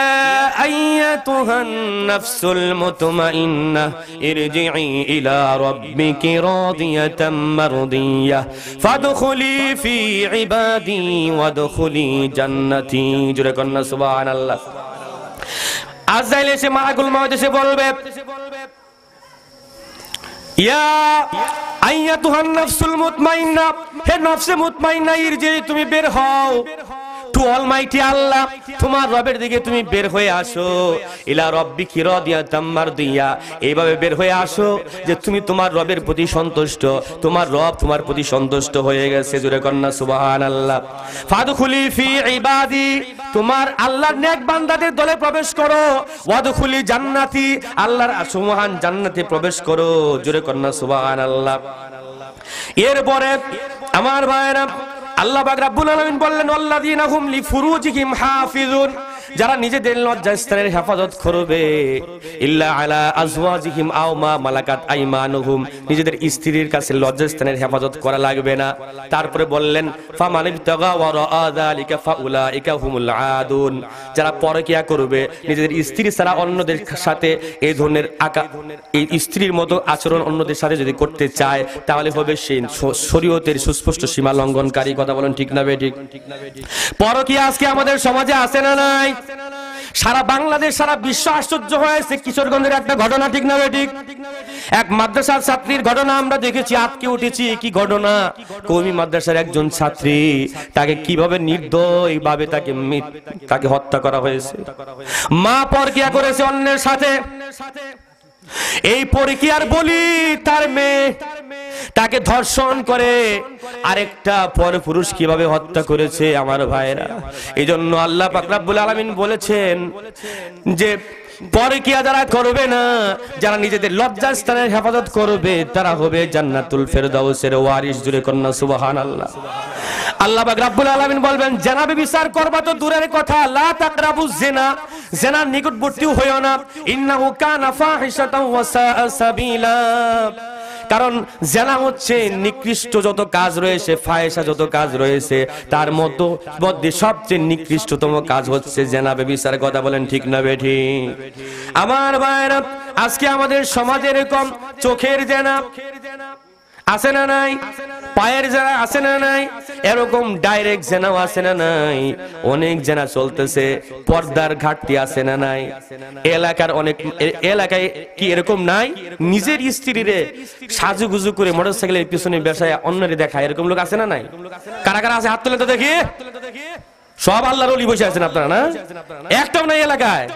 [SPEAKER 1] আইয়াতুহান নাফসুল মুতমাইন্নাহ ইরজিই ইলা রাব্বিকি রাদিয়াতাম মারদিয়াহ ফাদখুলি ফি ইবাদি ওয়াদখুলি জান্নাতি। জোরে কন্না সুবহানাল্লাহ। আজরাইল এসে মালাকুল মউত এসে বলবে ইয়া আইয়াতুহান নাফসুল মুতমাইন্নাহ, হে নফসে মুতমাইন্নাহ, ইরজি, তুমি বের হও, টু অলমাইটি আল্লাহ, তোমার রবের দিকে তুমি বের হয়ে আসো। ইলা রাব্বিকি রাদিয়াতাম মারদিয়া, এইভাবে বের হয়ে আসো যে তুমি তোমার রবের প্রতি সন্তুষ্ট, তোমার রব তোমার প্রতি সন্তুষ্ট হয়ে গেছে। জোরে কন্না সুবহানাল্লাহ। ফাদখুলি ফি ইবাদি, তোমার আল্লাহর নেক বান্দাদের দলে প্রবেশ করো। ওয়াদখুলি জান্নাতি, আল্লাহর সুবহান জান্নাতে প্রবেশ করো। জোরে কন্না সুবহানাল্লাহ। এরপরে আমার ভাইরা, আল্লাহ পাক রব্বুল আলামিন বললেন ওয়াল্লাযীনা হুম লিফুরুজিহিম হাফিজুন, যারা নিজেদের লজ্জাস্থানের হেফাজত করবে, ইল্লা আলা আজওয়াজিহিম আও মা মালাকাত আইমানুহুম, নিজেদের স্ত্রীর কাছে লজ্জাস্থানের হেফাজত করা লাগবে না। তারপরে বললেন ফামান ইবতাগা ওয়ারা যালিকা ফাউলাইকা হুমুল আদুন, যারা পরকিয়া করবে, নিজেদের স্ত্রী ছাড়া অন্যদের সাথে এই ধরনের এই স্ত্রীর মতো আচরণ অন্যদের সাথে যদি করতে চায়, তাহলে হবে সে শরীয়তের সুস্পষ্ট সীমা লঙ্ঘনকারী। কথা বলেন ঠিক না বেঠিক? পরকিয়া আজকে আমাদের সমাজে আছে না নাই? সারা বাংলাদেশ, সারা বিশ্ব আশ্চর্য হয়েছে কিশোরগঞ্জের একটা ঘটনা, ঠিক না বেঠিক? এক মাদ্রাসার ছাত্রীর ঘটনা আমরা দেখেছি, আটকে উঠেছি। কি ঘটনা? কওমি মাদ্রাসার একজন ছাত্রী, তাকে কিভাবে নির্দয়ভাবে তাকে হত্যা করা হয়েছে। মা পরকিয়া করেছে অন্যের সাথে। এই পরকিয়ার বলি তার মেয়ে, তাকে ধর্ষণ করে আরেকটা পরপুরুষ কিভাবে হত্যা করেছে আমার ভাইরা। এই জন্য আল্লাহ পাক রব্বুল আলামিন বলেছেন যে পরকিয়া যারা করবে না, যারা নিজেদের লজ্জাস্থানের হেফাজত করবে, তারা হবে জান্নাতুল ফেরদাউসের ওয়ারিস। জুড়ে কন্না সুবহানাল্লাহ। আল্লাহ পাক রব্বুল আলামিন বলবেন জেনা ব্যভিচার করবা তো দূরের কথা, লা তাকরাবুজ জিনা, জিনার নিকটবর্তীও হইও না, ইন্নাহু কানা ফাহিশাতাও ওয়া সাআ সাবিলা। কারণ জেনা হচ্ছে নিকৃষ্ট যত কাজ রয়েছে, ফাহিশা যত কাজ রয়েছে, তার মধ্যে সবচেয়ে নিকৃষ্টতম কাজ হচ্ছে জেনা ব্যভিচার। কথা বলেন ঠিক না বেঠিক? আমার ভাইরা, আজকে আমাদের সমাজে এরকম চোখের জেনা আছে না নাই? পায়ের জেনা আছে না নাই? এরকম ডাইরেক্ট জেনাও আছে না নাই? অনেক জেনা চলতেছে। পর্দার ঘাটতি আছে না নাই? এলাকায় কি এরকম নাই? নিজের স্ত্রীরে সাজুগুজু করে মোটরসাইকেলের পিছনে বেশায় অন্যরে দেখায়, এরকম লোক আছে না নাই? কারা কারা আছে হাত তুলে তো দেখি। সব আল্লাহর ওলি বসে আছেন আপনারা, না? একটাও নাই এলাকায়।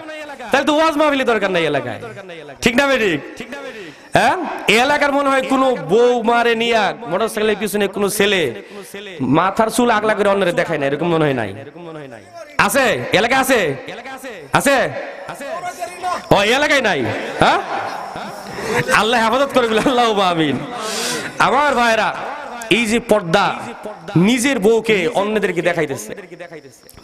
[SPEAKER 1] তাহলে তো ওয়াজ মাহফিল দরকার নাই এলাকায়, ঠিক না বেঠিক? হ্যাঁ, এলাকার মনে হয় কোন বউ মারে নিয়া মোটরসাইকেলের পিছনে কোন ছেলে মাথার চুল আগলা করে অন্যরে দেখায় না, এরকম মনে হয় নাই? আছে এলাকা? আছে আছে ও এলাকায় নাই? হ্যাঁ, আল্লাহ হেফাজত করে বলে আল্লাহ আমিন। আমার ভাইরা, এই যে পর্দা, নিজের বউকে অন্যদেরকে দেখাইতেছে,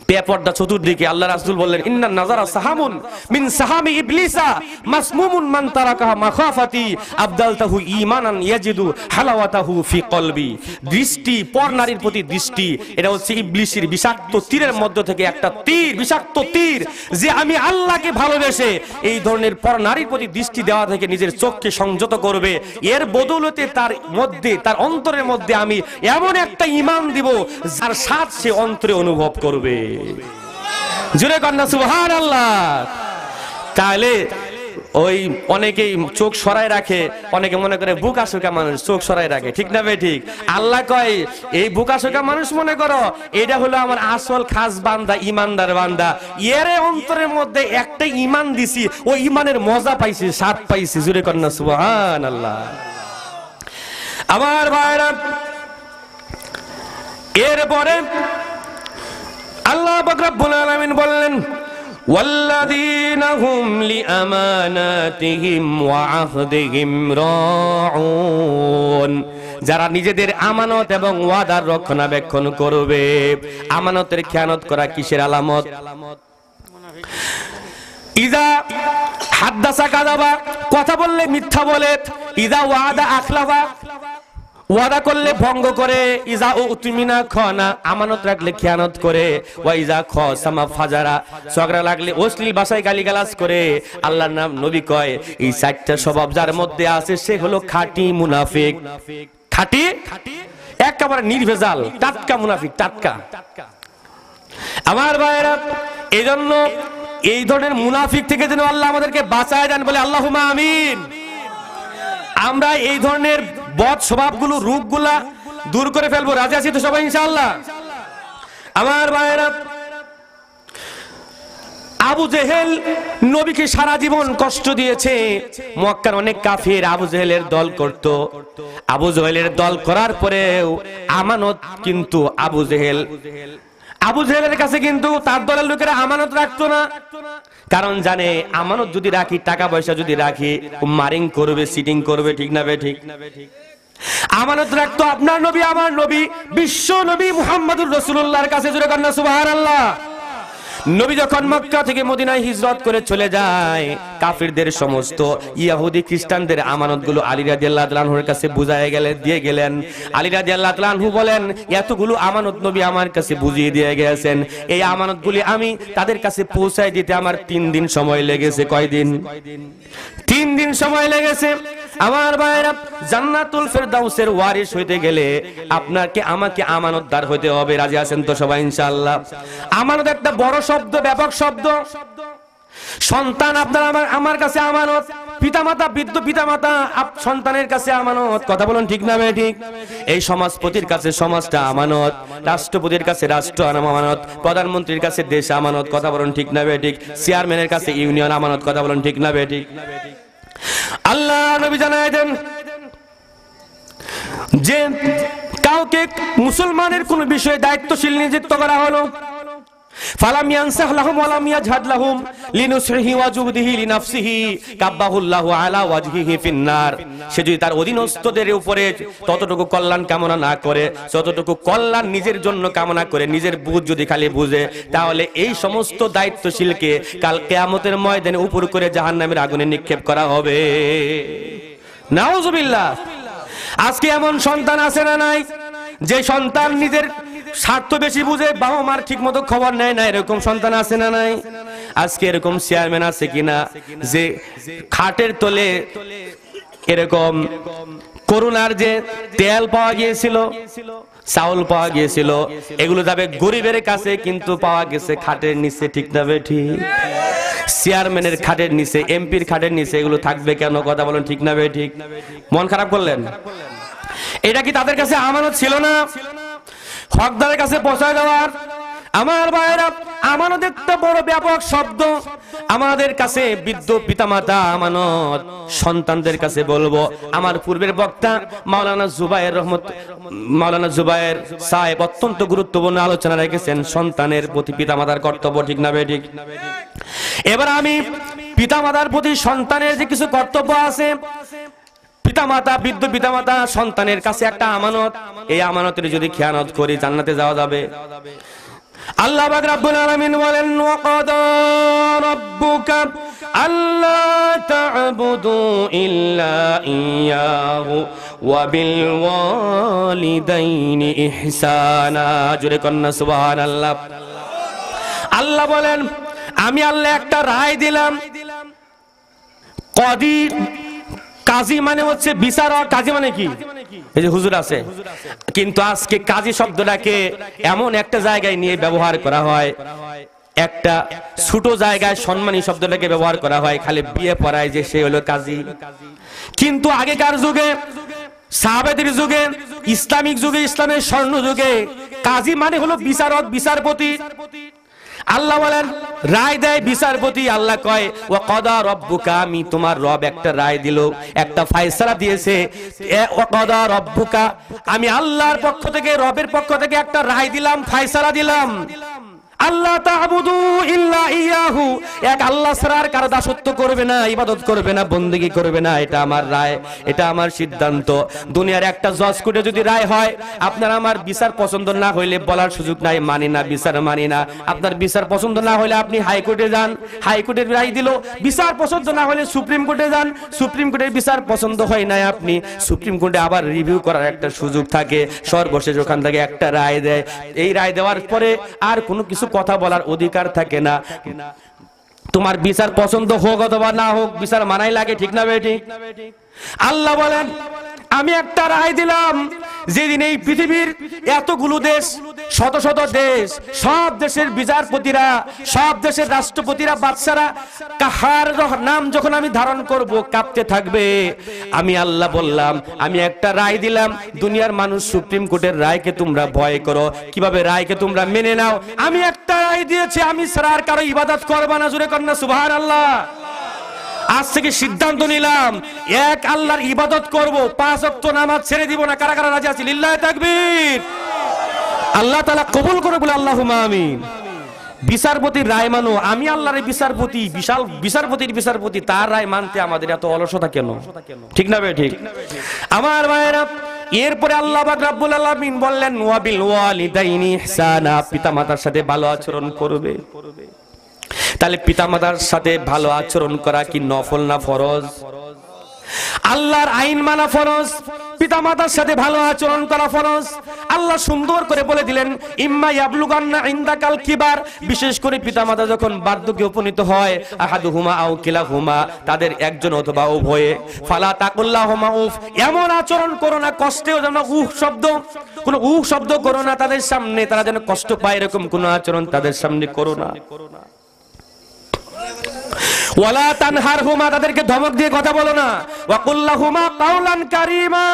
[SPEAKER 1] বেপর্দা চতুর্দিকে। আল্লাহ রাসূল বললেন ইন্নান নাযারা সাহামুন মিন সাহামি ইবলিসা মাসমুমুন মান তারাকাহা মাখাফাতি আবদালতাহু ঈমানান ইয়াজিদু হালাওয়াতাহু ফি কলবি। দৃষ্টি, পর নারীর প্রতি দৃষ্টি, এটা হচ্ছে ইবলিসের বিষাক্ত তীরের মধ্য থেকে একটা তীর, বিষাক্ত তীর, যে আমি আল্লাহকে ভালোবেসে এই ধরনের পর নারীর প্রতি দৃষ্টি দেওয়া থেকে নিজের চোখকে সংযত করবে। এর বদৌলতে তার মধ্যে, তার অন্তরের মধ্যে আমি এমন একটা ঈমান দিব যার স্বাদ সে অন্তরে অনুভব করবে। জোরে কন্না সুবহানাল্লাহ। তাহলে ওই অনেকেই চোখ সরাই রাখে, অনেকে মনে করে বুকাশোকা মানুষ চোখ সরাই রাখে, ঠিক না বেঠিক? আল্লাহ কয় এই বুকাশোকা মানুষ মনে করো এটা হলো আমার আসল খাস বান্দা, ইমানদার বান্দা। এর অন্তরের মধ্যে একটা ঈমান দিছি, ওই ঈমানের মজা পাইছি, স্বাদ পাইছি। জোরে কন্না সুবহানাল্লাহ। আমার ভাইরা, এরপরে আল্লাহ পাক রব্বুল আলামিন বললেন ওয়াল্লাযীনা হুম লিআমানাতিহিম ওয়া আহদিহিম রাউন, যারা নিজেদের আমানত এবং ওয়াদার রক্ষণাবেক্ষণ করবে। আমানতের খেয়ানত করা কিসের আলামত? ইযা হাদ্দাসা কাযাবা, কথা বললে মিথ্যা বলে। ইযা ওয়াদা আখলাফা, ওয়াদা করলে ভঙ্গ করে। ইজা উতমিনা খানা, আমানত রাখলে খেয়ানত করে। ওয়া ইজা খাসামা ফাজারা, ঝগড়া লাগলে অশ্লীল ভাষায় গালিগালাজ করে। আল্লাহর নাম নবী কয় এই চারটা স্বভাব যার মধ্যে আছে সে হলো খাঁটি মুনাফিক। খাঁটি একেবারে নির্ভেজাল, টাটকা মুনাফিক, টাটকা। আমার ভাইরা, এজন্য এই ধরনের মুনাফিক থেকে যেন আল্লাহ আমাদেরকে বাঁচায় দেন, বলে আল্লাহুম্মা আমিন। আমরা এই ধরনের বদ স্বভাবগুলো, রূপগুলা দূর করে ফেলবো। রাজি আছি তো সবাই ইনশাআল্লাহ? আমার ভাইরা, আবু জেহেল নবীকে সারা জীবন কষ্ট দিয়েছে। মক্কার অনেক কাফির আবু জেহেলের দল করত। আবু জেহেলের দল করার পরেও আমানত কিন্তু আবু জেহেলের কাছে কিন্তু তার দলের লোকেরা আমানত রাখতো না। কারণ জানে আমানত যদি রাখি, টাকা পয়সা যদি রাখি, মারিং করবে, সিটিং করবে, ঠিক না বে ঠিক? আমানত রাখতো আপনার নবী, আমার নবী, বিশ্ব নবী মুহাম্মদুর রাসূলুল্লাহর কাছে। জোরে কন্না সুবহানাল্লাহ। নবী যখন মক্কা থেকে মদিনায় হিজরত করে চলে যায়, কাফিরদের সমস্ত ইহুদি খ্রিস্টানদের আমানতগুলো আলী রাদিয়াল্লাহু তাআলা আনহুর কাছে দিয়ে গেলেন। আলী রাদিয়াল্লাহু তাআলা আনহু বলেন, এতগুলো আমানত নবী আমার কাছে বুঝিয়ে দিয়ে গেছেন, এই আমানতগুলি আমি তাদের কাছে পৌঁছায় দিতে আমার 3 দিন সময় লেগেছে। কয় দিন? 3 দিন সময় লেগেছে। আমার ভাইরা, জান্নাতুল ফেরদাউসের ওয়ারিস হইতে গেলে আপনাকে আমাকে আমানতদার হইতে হবে। রাজি আছেন তো সবাই ইনশাআল্লাহ? আমানত একটা বড় শব্দ, ব্যাপক শব্দ। সন্তান আপনার আমার কাছে আমানত, পিতামাতা, বৃদ্ধ পিতামাতা সন্তানের কাছে আমানত। কথা বলুন ঠিক না ঠিক? এই সমাজপতির কাছে সমাজটা আমানত, রাষ্ট্রপতির কাছে রাষ্ট্র আমানত, প্রধানমন্ত্রীর কাছে দেশ আমানত। কথা বলুন ঠিক না ঠিক? চেয়ারম্যানের কাছে ইউনিয়ন আমানত। কথা বলুন ঠিক না ঠিক? আল্লাহ নবী জানায় দেন যে কাউকে মুসলমানের কোন বিষয়ে দায়িত্বশীল নিযুক্ত করা হলো, ফালাম ইয়ানসাহ লাহুম ওয়া লাম ইয়াজহাদ লাহুম লিনুসরিহি ওয়া জুহদিহি লিনাফসিহি কাব্বাহুল্লাহু আলা ওয়াজহিহি ফিন্নার। সে যদি তার অধীনস্থদের উপরে ততটুকু কল্যাণ কামনা না করে, যতটুকু কল্যাণ নিজের জন্য কামনা করে, নিজের বুঝ যদি খালি বুঝে, তাহলে এই সমস্ত দায়িত্বশীলকে কাল কিয়ামতের ময়দানে উপর করে জাহান্নামের আগুনে নিক্ষেপ করা হবে। নাউজুবিল্লাহ। আজকে এমন সন্তান আছে না নাই, যে সন্তান নিজের স্বার্থ বেশি বুঝে, বাবা মার ঠিক মতো খবর নেয় না? এরকম সন্তান আছে না নাই? আজকে এরকম চেয়ারম্যান আছে কিনা যে খাটের তলে এরকম করোনার যে তেল পাওয়া গিয়েছিল, চাউল পাওয়া গিয়েছিল, এগুলো যাবে গরিবের কাছে, কিন্তু পাওয়া গেছে খাটের নিচে। ঠিক না ঠিক? চেয়ারম্যানের খাটের নিচে, এমপির খাটের নিচে, এগুলো থাকবে কেন? কথা বলেন ঠিক না ঠিক? মন খারাপ করলেন? এটা কি তাদের কাছে আমানত ছিল না হকদারের কাছে পৌঁছায় দেওয়ার? আমার ভাইরা, আমানত একটা বড় ব্যাপক শব্দ। আমাদের কাছে বৃদ্ধ পিতামাতা আমানত, সন্তানদের কাছে বলবো, আমার পূর্বের বক্তা মাওলানা জুবায়ের সাহেব অত্যন্ত গুরুত্বপূর্ণ আলোচনা রেখেছেন সন্তানের প্রতি পিতামাতার কর্তব্য। ঠিক না ঠিক? এবার আমি পিতামাতার প্রতি সন্তানের যে কিছু কর্তব্য আছে, পিতামাতা, বৃদ্ধ পিতামাতা সন্তানের কাছে একটা আমানত। এই আমানতের যদি খেয়ানত করি, জান্নাতে যাওয়া যাবে। আল্লাহ পাক রব্বুল আলামিন বলেন, ওয়া ক্বাদা রাব্বুকা আল্লা তা'বুদু ইল্লা ইয়্যাহু ওয়া বিল ওয়ালিদাইনি ইহসানা। জোরে কন্না সুবহানাল্লাহ। আল্লাহ বলেন, আমি আল্লাহ একটা রায় দিলাম। কাদি, কাজী মানে হচ্ছে বিচারক। কাজী মানে কি? এই যে হুজুর আছে, কিন্তু আজকে কাজী শব্দটাকে এমন একটা জায়গায় নিয়ে ব্যবহার করা হয়, একটা ছোট জায়গায় সম্মানী শব্দটাকে ব্যবহার করা হয়, খালি বিয়ে পড়ায় যে সে হলো কাজী। কিন্তু আগেকার যুগে, সাহাবাদের যুগে, ইসলামিক যুগে, ইসলামের স্বর্ণ যুগে, কাজী মানে হলো বিচারক, বিচারপতি। আল্লাহ বলেন রায় দেয় বিচারপতি। আল্লাহ কয়, ওয়া ক্বাদা রাব্বুকা, আমি তোমার রব একটা রায় দিল, একটা ফয়সালা দিয়েছে। ওয়া ক্বাদা রাব্বুকা, আমি আল্লাহর পক্ষ থেকে, রবের পক্ষ থেকে একটা রায় দিলাম, ফয়সালা দিলাম। আল্লাহ তা'বুদু ইল্লা ইয়্যাহু, এক আল্লাহ ছাড়া আর কারো দাসত্ব করবে না, ইবাদত করবে না, বন্দেগী করবে না। এটা আমার রায়, এটা আমার সিদ্ধান্ত। দুনিয়ার একটা জজ কোর্টে যদি রায় হয়, আপনার আমার বিচার পছন্দ না হইলে বলার সুযোগ নাই, মানি না, বিচার মানি না। আপনার বিচার পছন্দ না হলে আপনি হাইকোর্টে যান, হাইকোর্টের রায় দিল। বিচার পছন্দ না হলে সুপ্রিম কোর্টে যান, সুপ্রিম কোর্টের বিচার পছন্দ হয় না, আপনি সুপ্রিম কোর্টে আবার রিভিউ করার একটা সুযোগ থাকে। সর্বশেষ ওখান থেকে একটা রায় দেয়। এই রায় দেওয়ার পরে আর কোনো কিছু কথা বলার অধিকার থাকে না। তোমার বিচার পছন্দ হোক অথবা না হোক, বিচার মানাই লাগে। ঠিক না বেটি? আল্লাহ বলেন, আমি একটা রায় দিলাম, যেদিন এই পৃথিবীর এতগুলো দেশ শত শত দেশ, সব দেশের বিচারপতিরা, সব দেশের রাষ্ট্রপতিরা, বাদশারা কাহার নাম যখন আমি ধারণ করব কাঁপতে থাকবে। আমি আল্লাহ বললাম, আমি একটা রায় দিলাম, দুনিয়ার মানুষ সুপ্রিম কোর্টের রায়কে তোমরা ভয় করো, কিভাবে রায়কে তোমরা মেনে নাও। আমি একটা রায় দিয়েছি, আমি ছাড়া আর কারো ইবাদত করবা না। জোরে কন্যা সুবহানাল্লাহ। আজ থেকে সিদ্ধান্ত নিলাম, এক আল্লাহর ইবাদত করব, 5 ওয়াক্ত নামাজ ছেড়ে দিব না। কারা কারা রাজি আছি? লিল্লাহি তাকবীর। আল্লাহ তাআলা কবুল করে বলে আল্লাহুম্মা আমিন। বিচারপতির রায় মানো, আমি আল্লাহর বিচারপতি, বিশাল বিচারপতির বিচারপতি, তার রায় মানতে আমাদের এত অলসতা কেন? ঠিক না ভাই? ঠিক। আমার ভাইরা, এরপরে আল্লাহ পাক রব্বুল আলামিন বললেন ওয়াবিল ওয়ালিদাইনি ইহসানা, পিতামাতার সাথে ভালো আচরণ করবে। তাহলে পিতামাতার সাথে ভালো আচরণ করা কি নফল না ফরজ? আল্লাহর আইন মানা ফরজ, পিতামাতার সাথে ভালো আচরণ করা ফরজ। আল্লাহ সুন্দর করে বলে দিলেন ইম্মা ইয়াবলুগান্না ইনদাকাল কিবার, বিশেষ করে পিতামাতা যখন বার্ধক্যে উপনীত হয়, আহাদুহুমা আও কিলাহুমা, তাদের একজন অথবা উভয়ে, ফালা তাকুল্লাহুমা উফ, এমন আচরণ করো না কষ্টেও যেন কোনো শব্দ করো না তাদের সামনে, তারা যেন কষ্ট পায় এরকম কোনো আচরণ তাদের সামনে করো না। ওয়ালা তানহারহুমা, তাদেরকে ধমক দিয়ে কথা বলো না। ওয়াকুল্লাহুমা কাওলান কারীমা,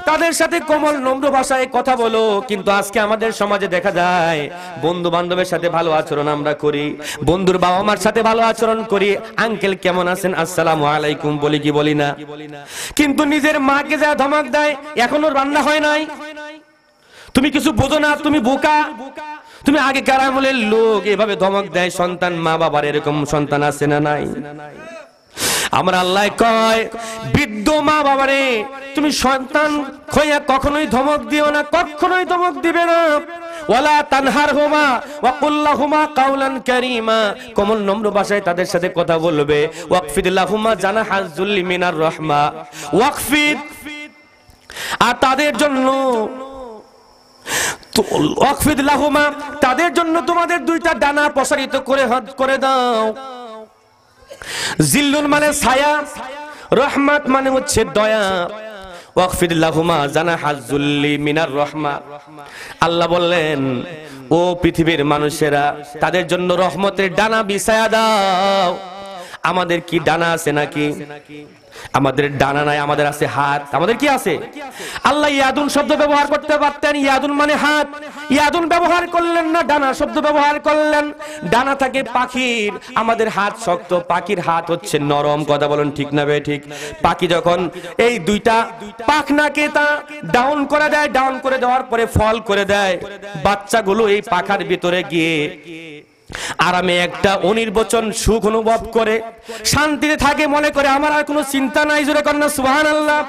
[SPEAKER 1] তাদের সাথে কোমল নম্র ভাষায় কথা বলো। কিন্তু আজকে আমাদের সমাজে দেখা যায় বন্ধু বান্ধবের সাথে ভালো আচরণ আমরা করি, বন্ধুর বাবা মার সাথে ভালো আচরণ করি, আঙ্কেল কেমন আছেন, আসসালামু আলাইকুম বলি কি বলি না। কিন্তু নিজের মাকে যা ধমক দেয়, এখনো রান্না হয় নাই, তুমি কিছু বোঝো না, তুমি বোকা, তুমি আগেকার আমলের লোক, এভাবে ধমক দেয় সন্তান। মা বাবার এরকম সন্তান আছে না নাই? আমরা আল্লাহ কয় বৃদ্ধ মা বাবারে তুমি সন্তান হইয়া কখনোই ধমক দিও না, কখনোই ধমক দিবে না। ওয়ালা তানহারহুমা ওয়াকুল্লাহুমা কাওলান কারীমা, কোমল নম্র ভাষায় তাদের সাথে কথা বলবে। ওয়াকফিদ লাহুমা জানাহাজ যুল্লি মিনার রাহমা, ওয়াকফিদ, আর তাদের জন্য ওয়াকফিদ লাহুমা, তাদের জন্য তোমাদের দুইটা ডানা প্রসারিত করে দাও। জিল্লুন মানে ছায়া, রহমাত মানে হচ্ছে দয়া। ওয়াকফিদ লাহুমা জানাহাজ যুল্লি মিনার রাহমা, আল্লাহ বললেন ও পৃথিবীর মানুষেরা, তাদের জন্য রহমতের ডানা বিছায়া দাও। আমাদের কি ডানা আছে নাকি? আমাদের ডানা নাই, আমাদের আছে হাত। আমাদের কি আছে? আল্লাহ ইয়াদুন শব্দ ব্যবহার করতে পারতেন, ইয়াদুন মানে হাত, ইয়াদুন ব্যবহার করলেন না, ডানা শব্দ ব্যবহার করলেন। ডানা থাকে পাখির, আমাদের হাত শক্ত, পাখির হাত হচ্ছে নরম। কথা বলেন ঠিক না বে ঠিক? পাখি যখন এই দুইটা পাখনাকে তা ডাউন করে দেয়, ডাউন করে দেওয়ার পরে ফল করে দেয়, বাচ্চাগুলো এই পাখার ভিতরে গিয়ে আরামে একটা অনির্বচন সুখ অনুভব করে, শান্তিতে থাকে, মনে করে আমার আর কোনো চিন্তা নাই। জোরে কন্যা সুবহানাল্লাহ।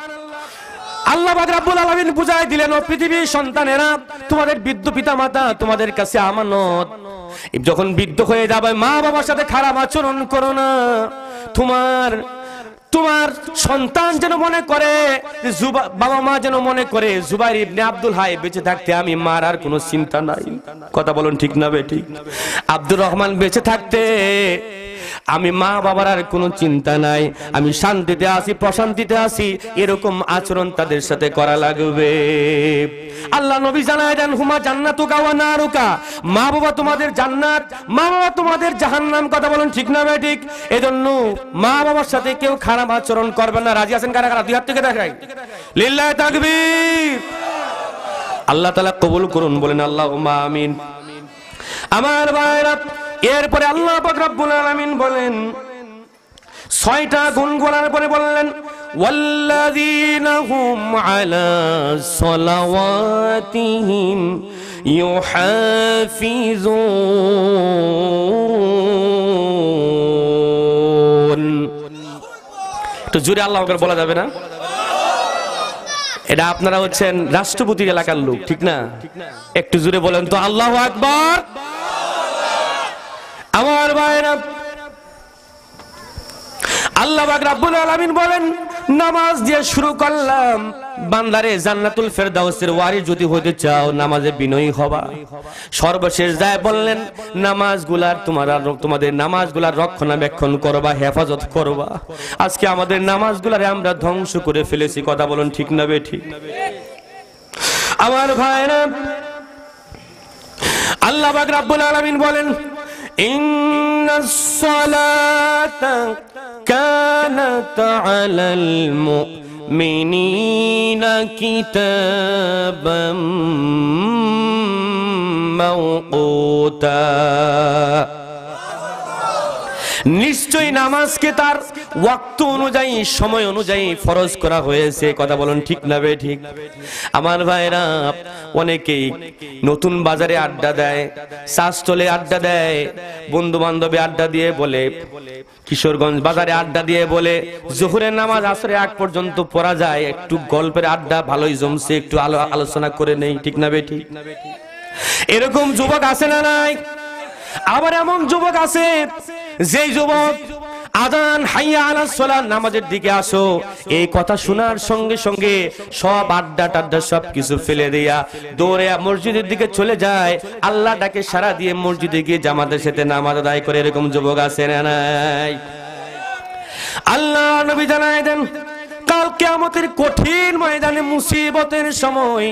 [SPEAKER 1] আল্লাহ পাক রব্বুল আলামিন বুঝাই দিলেন ও পৃথিবীর সন্তানেরা, তোমাদের বৃদ্ধ পিতা মাতা তোমাদের কাছে আমানত। যখন বৃদ্ধ হয়ে যাবে মা বাবার সাথে খারাপ আচরণ করো না। তোমার সন্তান যেন মনে করে, বাবা মা যেন মনে করে জুবাইর ইবনে আব্দুল হাই বেঁচে থাকতে আমি মার আর কোনো চিন্তা নাই। কথা বলুন ঠিক না বেটি? আব্দুর রহমান বেঁচে থাকতে আমি মা বাবার আর কোনো চিন্তা নাই, আমি শান্তিতে আছি, প্রশান্তিতে আছি, এরকম আচরণ তাদের সাথে করা লাগবে। আল্লাহ নবী জানায় দেন হুমা জান্নাতুকা ওয়া নারুকা, মা বাবা তোমাদের জান্নাত, মা বাবা তোমাদের জাহান্নাম। কথা বলুন ঠিক না ভাই ঠিক? এজন্য মা বাবার সাথে কেউ খারাপ আচরণ করবে না। রাজি আছেন কারা কারা? দুই হাত থেকে দেখাই। লিল্লাহি তাকবীর। আল্লাহ তাআলা কবুল করুন, বলেন আল্লাহুম্মা আমিন। আমার ভাইরা, এরপরে আল্লাহ পাক রব্বুল আলামিন বলেন 6টা গুণ বলার পরে বললেন ওয়াল্লাযীনা হুম আলা সালাওয়াতিহিম ইউহাফিজুন। তো জোরে আল্লাহু আকবার বলা যাবে না? এটা আপনারা হচ্ছেন রাষ্ট্রপতির এলাকার লোক, ঠিক না? একটু জোরে বলেন তো আল্লাহু আকবার। আমার ভাইরা, আল্লাহ পাক রব্বুল আলামিন বলেন নামাজ দিয়ে শুরু করলাম, বান্দারে জান্নাতুল ফেরদাউসের ওয়ারিস যদি হতে চাও নামাজে বিনয়ী হবা। সর্বশেষ যায় বললেন তোমাদের নামাজগুলার রক্ষণাবেক্ষণ করবা, হেফাজত করবা। আজকে আমাদের নামাজগুলারে আমরা ধ্বংস করে ফেলেছি। কথা বলুন ঠিক না বে ঠিক? আমার ভাইরা, আল্লাহ পাক রব্বুল আলামিন বলেন, ইন্নাস সালাতা কানাত আলাল মুমিনিনা কিতাবাম মাওকুতা। নিশ্চয়ই নামাজকে তার ওয়াক্ত অনুযায়ী, সময় অনুযায়ী ফরজ করা হয়েছে। কথা বলুন ঠিক না বে ঠিক? আমার ভাইরা, অনেকেই নতুন বাজারে আড্ডা দেয়, শাসতলে আড্ডা দেয়, বন্ধু বান্ধবে আড্ডা দিয়ে বলে, কিশোরগঞ্জ বাজারে আড্ডা দিয়ে বলে জোহরের নামাজ আসরে আগ পর্যন্ত পড়া যায়, একটু গল্পের আড্ডা ভালোই জমছে, একটু আলোচনা করে নেই। ঠিক না বে ঠিক? এরকম যুবক আছে না নাই? আবার এমন যুবক আছে যেই যুবক আযান হাইয়া আলাস সালাত, নামাজের দিকে আসো, এই কথা শোনার সঙ্গে সঙ্গে সব আড্ডা টাড্ডা সব কিছু ফেলে দিয়া দৌড়ে মসজিদের দিকে চলে যায়, আল্লাহ ডাকে সাড়া দিয়ে মসজিদে গিয়ে জামাতের সাথে নামাজ আদায় করে। এরকম যুবক আছে না নাই? আল্লাহ নবী জানায় দেন, কাল কিয়ামতের কঠিন ময়দানে, মুসিবতের সময়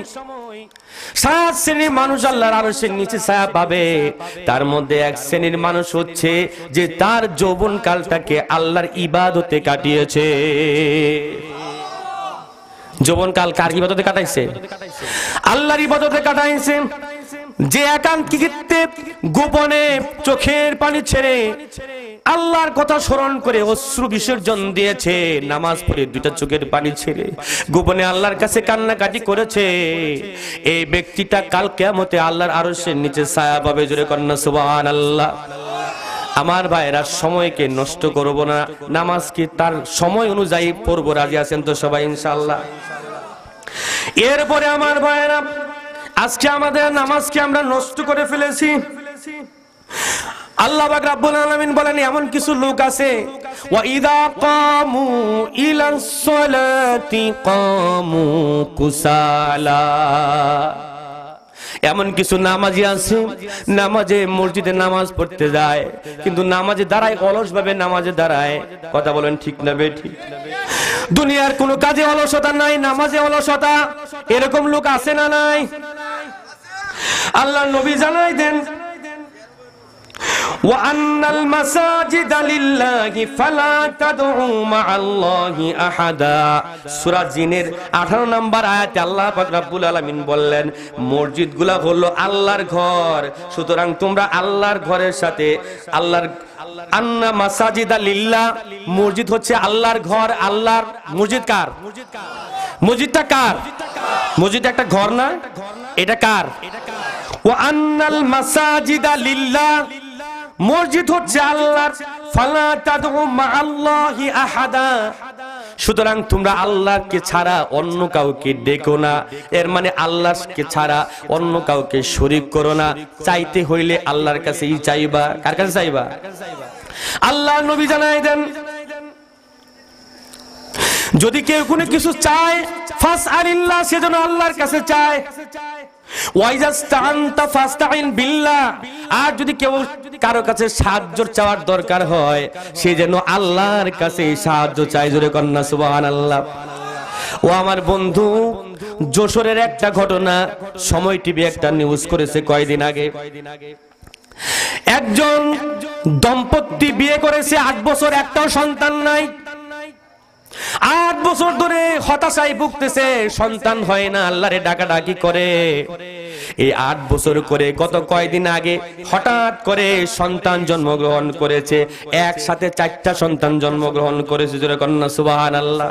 [SPEAKER 1] 7 শ্রেণীর মানুষ আল্লাহর আরশের নিচে ছায়া পাবে। তার মধ্যে এক শ্রেণীর মানুষ হচ্ছে যে তার যৌবন কালটাকে আল্লাহর ইবাদতে কাটিয়েছে। যৌবন কাল কার ইবাদতে কাটাইছে? আল্লাহর ইবাদতে কাটাইছে। যে একান্তিতে গোপনে চোখের পানি ছেড়ে আল্লাহর কথা স্মরণ করে অশ্রু বিসর্জন দিয়েছে, নামাজ পড়ে 2টা চোখের পানি ছেড়ে গোপনে আল্লাহর কাছে কান্নাকাটি করেছে, এই ব্যক্তিটা কাল কিয়ামতে আল্লাহর আরশের নিচে ছায়া পাবে। জোরে কন্না সুবহানাল্লাহ। আমার ভাইরা, সময়কে নষ্ট করব না, নামাজকে তার সময় অনুযায়ী পড়ব। রাজি আছেন তো সবাই ইনশাআল্লাহ? এরপরে আমার ভাইরা, আজকে আমাদের নামাজকে আমরা নষ্ট করে ফেলেছি। আল্লাহ পাক রব্বুল আলামিন বলেন, এমন কিছু লোক আছে, ওয়া ইযা কামু ইলাস সালাতি কামু কুসালা। এমন কিছু নামাজি আছে, নামাজে মসজিদে নামাজ পড়তে যায়, কিন্তু নামাজে দাঁড়ায় অলস ভাবে নামাজে দাঁড়ায়। কথা বলেন ঠিক না বে ঠিক? দুনিয়ার কোনো কাজে অলসতা নাই, নামাজে অলসতা। এরকম লোক আছে না নাই? আল্লাহ নবী জানাই দেন, وَأَنَّ الْمَسَاجِدَ لِلَّهِ فَلَا تَدْعُوا مَعَ اللَّهِ أَحَدًا। সূরা জিনের 18 নম্বর আয়াতে আল্লাহ পাক রব্বুল আলামিন বললেন, মসজিদগুলো হলো আল্লাহর ঘর, সুতরাং তোমরা আল্লাহর ঘরের সাথে আল্লাহর আন্না মাসাজিদা লিল্লাহ, মসজিদ হচ্ছে আল্লাহর ঘর। আল্লাহর মসজিদ কার? মসজিদটা কার? মসজিদ একটা ঘর না? এটা কার? ওয়া আন্নাল মাসাজিদা লিল্লাহ, মসজিদ হচ্ছে আল্লাহর। ফালা তাদউ মাআল্লাহি আহাদা, সুতরাং তোমরা আল্লাহকে ছাড়া অন্য কাউকে ডেকো না। এর মানে আল্লাহকে ছাড়া অন্য কাউকে শরীক করো না। চাইতে হইলে আল্লাহর কাছেই চাইবা। কার কাছে চাইবা? আল্লাহ নবী জানাই দেন, যদি কেউ কোনো কিছু চায়, ফাসআলিল্লাহ, সেজন্য আল্লাহর কাছে চায়। ওয়াইজাস্তানতা ফাস্তাইন বিল্লাহ, আর যদি কেউ কারো কাছে সাহায্য চাওয়ার দরকার হয়, সে যেন আল্লাহর কাছে সাহায্য চায়। জোরে কন্না সুবহানাল্লাহ। ও আমার বন্ধু, যশোরের একটা ঘটনা সময় টিভি একটা নিউজ করেছে কয়েকদিন আগে। একজন দম্পতি বিয়ে করেছে, 8 বছর, একটাও সন্তান নাই। 8 বছর ধরে হতাশায় ভুগতেছে, সন্তান হয় না, আল্লাহরে ডাকাডাকি করে। এই 8 বছর করে গত কয়েকদিন আগে হঠাৎ করে সন্তান জন্মগ্রহণ করেছে। একসাথে 4টা সন্তান জন্মগ্রহণ করেছে। জোরে কন্না সুবহানাল্লাহ।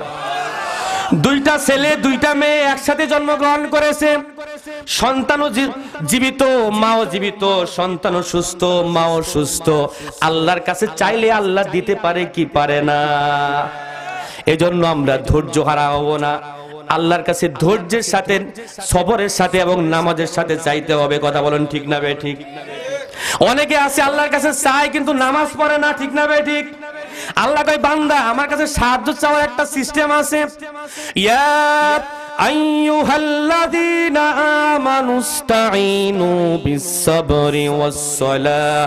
[SPEAKER 1] 2টা ছেলে 2টা মেয়ে একসাথে জন্মগ্রহণ করেছে। সন্তানও জীবিত, মাও জীবিত, সন্তানও সুস্থ, মাও সুস্থ। আল্লাহর কাছে চাইলে আল্লাহ দিতে পারে কি পারে না? এজন্য আমরা ধৈর্য হারা হব না। আল্লাহর কাছে ধৈর্যের সাথে, সবরের সাথে এবং নামাজের সাথে চাইতে হবে। কথা বলেন ঠিক না বে ঠিক? অনেকে আছে আল্লাহর কাছে চায় কিন্তু নামাজ পড়ে না। ঠিক না বে ঠিক? আল্লাহ কয়, বান্দা, আমার কাছে সাহায্য চাওয়ার একটা সিস্টেম আছে। ইয়া আইয়ুহাল্লাযীনা আমানুস্তাঈনু বিস-সাবরি ওয়াস-সালাহ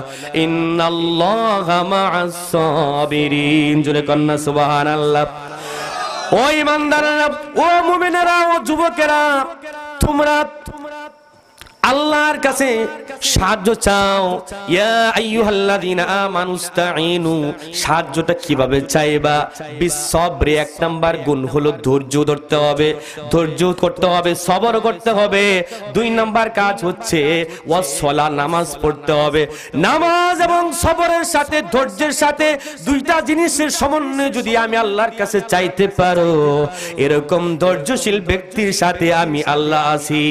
[SPEAKER 1] ইন্নাল্লাহা মা'আস সাবিরিন। জোরে কন্না সুবহানাল্লাহ। ও ঈমানদারেরা, ও মুমিনেরা, ও যুবকেরা, তোমরা আল্লাহর কাছে সাহায্য চাও। ইয়া আইয়ুহাল্লাযীনা আমানুস্তাঈনু, সাহায্যটা কিভাবে চাইবা? বিসসবরি, এক নাম্বার গুণ হলো ধৈর্য ধরতে হবে, ধৈর্য করতে হবে, সবর করতে হবে। দুই নাম্বার কাজ হচ্ছে ওয়াসসালাহ, নামাজ পড়তে হবে। নামাজ এবং সবরের সাথে ধৈর্যের সাথে দুইটা জিনিসের সমন্বয় যদি আমি আল্লাহর কাছে চাইতে পারো, এরকম ধৈর্যশীল ব্যক্তির সাথে আমি আল্লাহ আছি।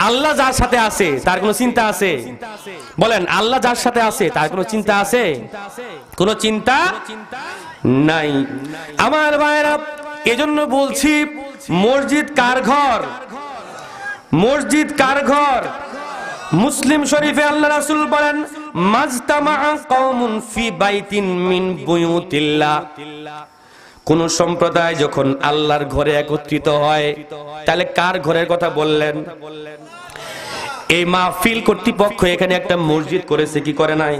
[SPEAKER 1] আল্লাহ যার সাথে আছে তার কোনো চিন্তা আছে? বলেন, আল্লাহ যার সাথে আছে তার কোনো চিন্তা আছে? কোনো চিন্তা নাই। আমার ভাইরা, এজন্য বলছি, মসজিদ কার ঘর? মসজিদ কার ঘর? মুসলিম শরীফে আল্লাহ রাসূল বলেন, মাজতামা কওমুন ফি বাইতিন মিন বুয়ুতিল্লাহ, কোন সম্প্রদায় যখন আল্লাহর ঘরে একত্রিত হয়, তাহলে কার ঘরের কথা বললেন? এই মাহফিল কর্তৃপক্ষ এখানে একটা মসজিদ করেছে, কি করে নাই?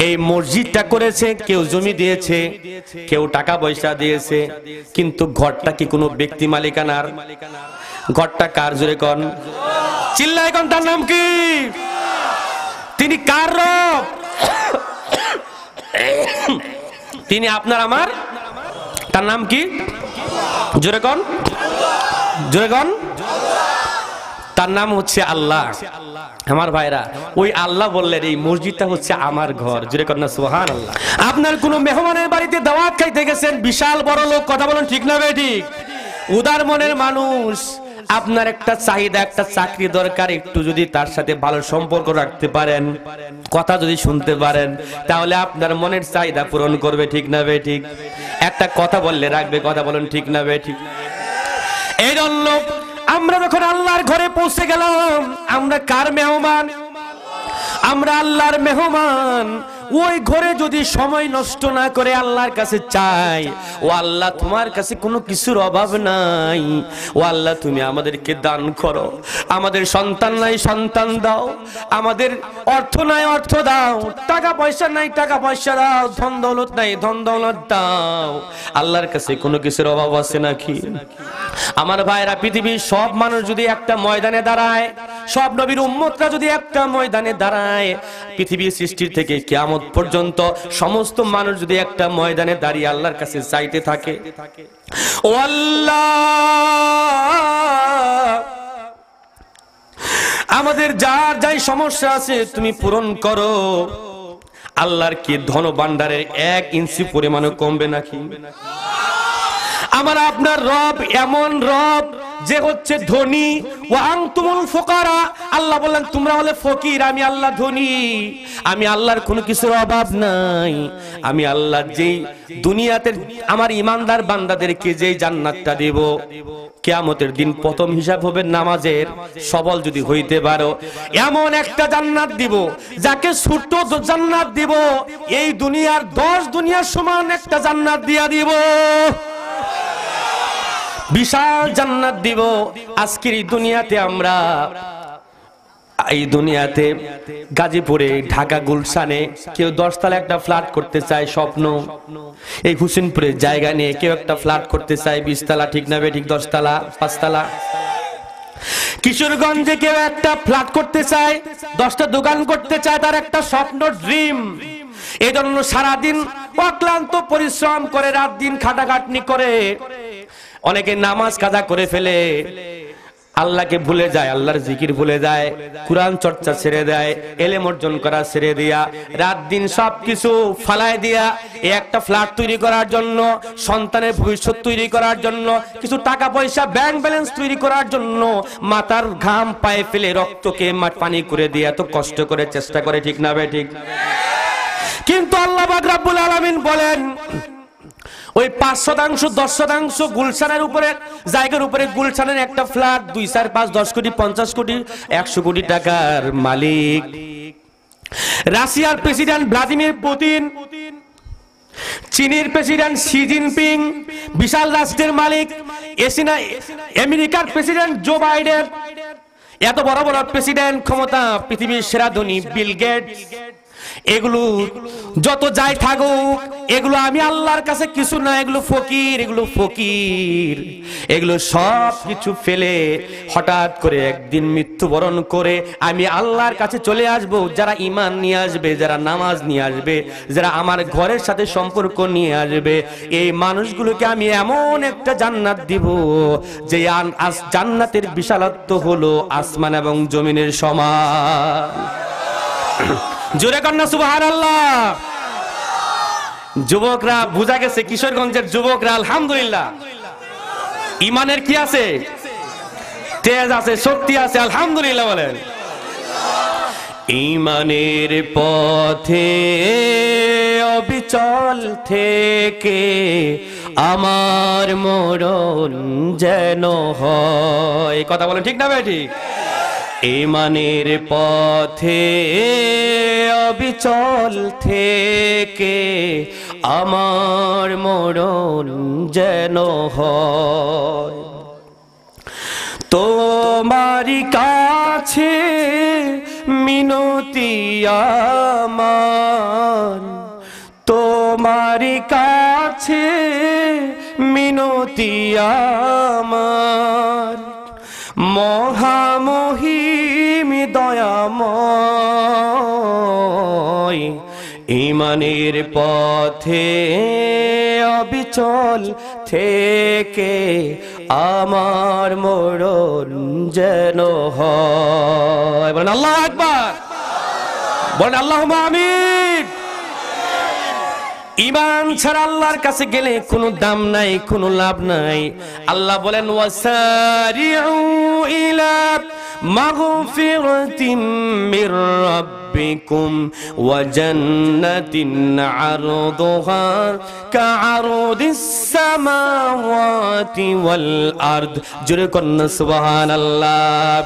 [SPEAKER 1] এই মসজিদটা করেছে, কেউ জমি দিয়েছে, কেউ টাকা পয়সা দিয়েছে, কিন্তু ঘরটা কি কোনো ব্যক্তি মালিকানার? ঘরটা কার? জোরে কোন, চিল্লায় কোন, তার নাম কি? তিনি কার রব? তিনি আপনার আমার, তার নাম কি? জোরে কোন, জোরে কোন, তার নাম হচ্ছে আল্লাহ। আমার ভাইরা, ওই আল্লাহ বললেন এই মসজিদটা হচ্ছে আমার ঘর। জোরে কোন না সুবহানাল্লাহ। আপনার কোন মেহমানের বাড়িতে দাওয়াত খাইতে গেছেন, বিশাল বড় লোক, কথা বলেন ঠিক না বেঠিক? উদার মনের মানুষ, আপনার একটা চাহিদা, একটা চাকরি দরকার, একটু যদি তার সাথে ভালো সম্পর্ক রাখতে পারেন, কথা যদি শুনতে পারেন, তাহলে আপনার মনের চাহিদা পূরণ করবে, ঠিক না বেঠিক? একটা কথা বললে রাখবে, কথা বলেন ঠিক না বেঠিক? এই জন্য আমরা যখন আল্লাহর ঘরে পৌঁছে গেলাম, আমরা কার মেহমান? আমরা আল্লাহর মেহমান। ওই ঘরে যদি সময় নষ্ট না করে আল্লাহর কাছে চাই, ও আল্লাহ তোমার কাছে কোনো কিছুর অভাব নাই, ও আল্লাহ তুমি আমাদেরকে দান করো, আমাদের সন্তান নাই সন্তান দাও, আমাদের অর্থ নাই অর্থ দাও, টাকা পয়সা নাই টাকা পয়সা দাও, ধন দৌলত নাই ধন দৌলত দাও। আল্লাহর কাছে কোনো কিছুর অভাব আছে নাকি? আমার ভাইরা, পৃথিবীর সব মানুষ যদি একটা ময়দানে দাঁড়ায়, সব নবীর উম্মতরা যদি একটা ময়দানে দাঁড়ায়, পৃথিবীর সৃষ্টির থেকে কিয়ামত পর্যন্ত সমস্ত মানুষ যদি একটা ময়দানে দাঁড়িয়ে আল্লাহর কাছে চাইতে থাকে, ও আল্লাহ আমাদের যার যাই সমস্যা আছে তুমি পূরণ করো, আল্লাহর কি ধন ভান্ডারের 1 ইঞ্চি পরিমাণও কমবে নাকি? আমার আপনার রব এমন রব যে হচ্ছে ধনী। ওয়া আনতুমুল ফুকারা, আল্লাহ বললেন তোমরা হলে ফকির, আমি আল্লাহ ধনী। আমি আল্লাহর কোনো কিছুর অভাব নাই। আমি আল্লাহ যেই দুনিয়াতে আমার ইমানদার বান্দাদেরকে যেই জান্নাতটা দেব, কিয়ামতের দিন প্রথম হিসাব হবে নামাজের। সবল যদি হইতে পারো, এমন একটা জান্নাত দিব, যাকে ছোট্ট জান্নাত দিব, এই দুনিয়ার 10 দুনিয়ার সমান একটা জান্নাত দিয়া দিব, বিশাল জান্নাত দিব। আজকের এই দুনিয়াতে আমরা, এই দুনিয়াতে গাজীপুরে, ঢাকা গুলশানে কেউ 10 তলা একটা ফ্ল্যাট করতে চায় স্বপ্ন, এই হুসেনপুরে জায়গা নিয়ে কেউ একটা ফ্ল্যাট করতে চায় 20 তলা, ঠিক না ঠিক? 10 তলা 5 তলা। কিশোরগঞ্জে কেউ একটা ফ্ল্যাট করতে চায়, 10টা দোকান করতে চায়, তার একটা স্বপ্ন, ড্রিম। এই জন্য সারাদিন অক্লান্ত পরিশ্রম করে, রাত দিন খাটাখাটনি করে, অনেকে নামাজ কাজা করে ফেলে, আল্লাহকে ভুলে যায়, আল্লাহর জিকির ভুলে যায়, কুরআন চর্চা ছেড়ে দেয়, ইলম অর্জন করা ছেড়ে দিয়া, রাত দিন সবকিছু ফালায় দিয়া এই একটা ফ্ল্যাট তৈরি করার জন্য, সন্তানের ভবিষ্যৎ তৈরি করার জন্য, কিছু টাকা পয়সা ব্যাংক ব্যালেন্স তৈরি করার জন্য মাথার ঘাম পায়ে ফেলে রক্তকে পানি করে দিয়ে এত কষ্ট করে চেষ্টা করে, ঠিক না ভাই ঠিক? কিন্তু আল্লাহ পাক রব্বুল আলামিন বলেন, ওই 5% 10% গুলশানের উপরে জায়গার উপরে, গুলশানের একটা ফ্ল্যাট 2, 4, 5, 10 কোটি 50 কোটি 100 কোটি টাকার মালিক রাশিয়ার প্রেসিডেন্ট ভ্লাদিমির পুতিন, চীনের প্রেসিডেন্ট শি জিনপিং, বিশাল রাষ্ট্রের মালিক আমেরিকার প্রেসিডেন্ট জো বাইডেন, এত বড় বড় প্রেসিডেন্ট ক্ষমতা, পৃথিবীর সেরা ধনী বিল গেটস, এগুলো যত যাই থাকুক, এগুলো আমি আল্লাহর কাছে কিছু না, এগুলো ফকির, এগুলো ফকির। এগুলো সব কিছু ফেলে হঠাৎ করে একদিন মৃত্যুবরণ করে আমি আল্লাহর কাছে চলে আসব। যারা ঈমান নিয়ে আসবে, যারা নামাজ নিয়ে আসবে, যারা আমার ঘরের সাথে সম্পর্ক নিয়ে আসবে, এই মানুষগুলোকে আমি এমন একটা জান্নাত দিব যে জান্নাতের বিশালত্ব হলো আসমান এবং জমিনের সমান। জোরে কন্যা সুবহানাল্লাহ। যুবকরা বুঝা গেছে, কিশোরগঞ্জের যুবকরা আলহামদুলিল্লাহ ইমানের কি আছে, তেজ আছে, শক্তি আছে, আলহামদুলিল্লাহ বলেন। ইমানের পথে অবিচল থেকে আমার মরণ যেন হয়, কথা বলেন ঠিক না ভাই? ঠিক। ঈমানের পথে অবিচল থেকে আমার মরণ যেন হয়। তোমারই কাছে মিনতি আমার, তোমারই কাছে মিনতি আমার, মহামহিম দয়াময়। ঈমানের পথে অবিচল থেকে আমার মরণ যেন হয়। বলেন আল্লাহু আকবার, বলেন আল্লাহুম্মা আমিন। ঈমান ছাড়া আল্লাহর কাছে গেলে কোনো দাম নাই, কোনো লাভ নাই। আল্লাহ বলেন ওয়াসারিউ ইলা মাগফিরাতিম মির রাব্বিকুম ওয়া জান্নাতিন আরদুহা কাআরদিস সামাওয়াতি ওয়াল আরদ। জোরে কন্না সুবহানাল্লাহ।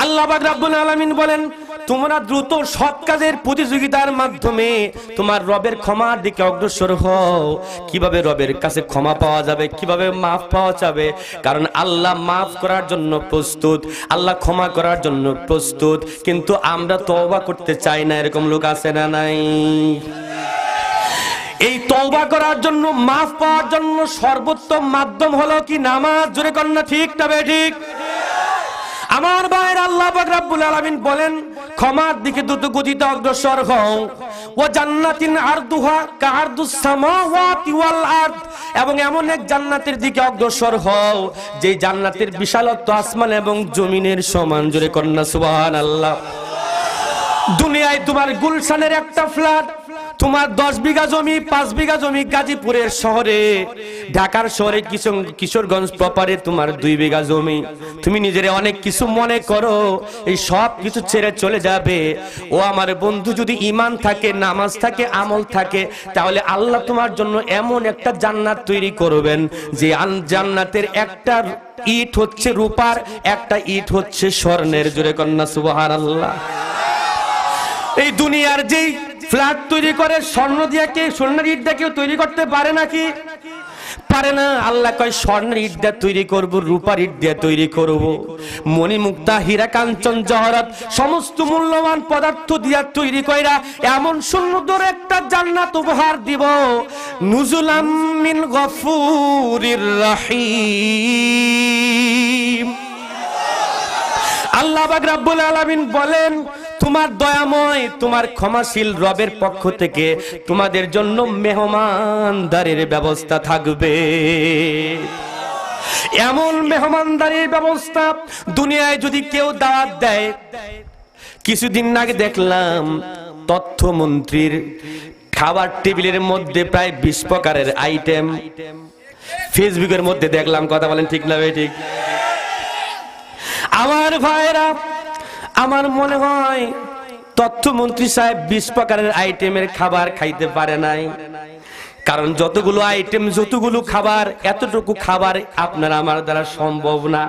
[SPEAKER 1] আল্লাহ পাক রব্বুল আলামিন বলেন তোমরা দ্রুত সৎ কাজের প্রতিযোগিতার মাধ্যমে তোমার রবের ক্ষমার দিকে অগ্রসর হও। কিভাবে রবের কাছে ক্ষমা পাওয়া যাবে, কিভাবে মাফ পাওয়া যাবে? কারণ আল্লাহ মাফ করার জন্য প্রস্তুত, আল্লাহ ক্ষমা করার জন্য প্রস্তুত, কিন্তু আমরা তওবা করতে চাই না। এরকম লোক আছে না নাই? এই তওবা করার জন্য, মাফ পাওয়ার জন্য সর্বোত্তম মাধ্যম হলো কি? নামাজ। জোরে কন্যা ঠিক না ঠিক? আমার ভাইয়ের আল্লাহ পাক রব্বুল আলামিন বলেন ক্ষমার দিকে দ্রুত গতিতে অগ্রসর হও। ওয়া জান্নাতিন আরদুহা কাআরদুস সামাওয়াতি ওয়াল আরদ, এবং এমন এক জান্নাতের দিকে অগ্রসর হও যে জান্নাতের বিশালত্ব আসমান এবং জমিনের সমান। জোরে কন্যা সুবহানাল্লাহ। দুনিয়ায় তোমার গুলশানের একটা ফ্ল্যাট, তোমার 10 বিঘা জমি, 5 বিঘা জমি গাজীপুরের শহরে, ঢাকার শহরে কিশোরগঞ্জ প্রপারে তোমার 2 বিঘা জমি। তুমি নিজের অনেক কিছু মনে করো, এই সব কিছু ছেড়ে চলে যাবে। ও আমার বন্ধু, যদি ঈমান থাকে, নামাজ থাকে, আমল থাকে, তাহলে আল্লাহ তোমার জন্য এমন একটা জান্নাত তৈরি করবেন যে জান্নাতের একটা ইট হচ্ছে রূপার, একটা ইট হচ্ছে স্বর্ণের। জোরে কন্যা সুবহানাল্লাহ। এই দুনিয়ার যেই ফ্ল্যাট তৈরি করে স্বর্ণ দিয়ে, কে স্বর্ণের ইট দিয়ে কেউ তৈরি করতে পারে নাকি? পারে না। আল্লাহ কয় স্বর্ণের ইট দিয়ে তৈরি করব, রূপার ইট দিয়ে তৈরি করব, মণিমুক্তা হীরা কাঞ্চন জহরত সমস্ত মূল্যবান পদার্থ দিয়া তৈরি কইরা এমন সুন্দর একটা জান্নাত উপহার দিব। নুজুলাম মিন গফুরির রহিম। আল্লাহ পাক রব্বুল আলামিন বলেন তোমার দয়াময়, তোমার ক্ষমাশীল রবের পক্ষ থেকে তোমাদের জন্য মেহমানদারির ব্যবস্থা থাকবে। এমন মেহমানদারির ব্যবস্থা দুনিয়ায় যদি কেউ দাওয়াত দেয়। কিছুদিন আগে দেখলাম তথ্যমন্ত্রীর খাবার টেবিলের মধ্যে প্রায় 20 প্রকারের আইটেম ফেসবুকের মধ্যে দেখলাম। কথা বলেন ঠিক না ঠিক? আমার ভাইরা, আমার মনে হয় তথ্যমন্ত্রী সাহেব 20 প্রকারের আইটেমের খাবার খাইতে পারে নাই। কারণ যতগুলো আইটেম, যতগুলো খাবার, এতটুকু খাবার আপনার আমার দ্বারা সম্ভব না।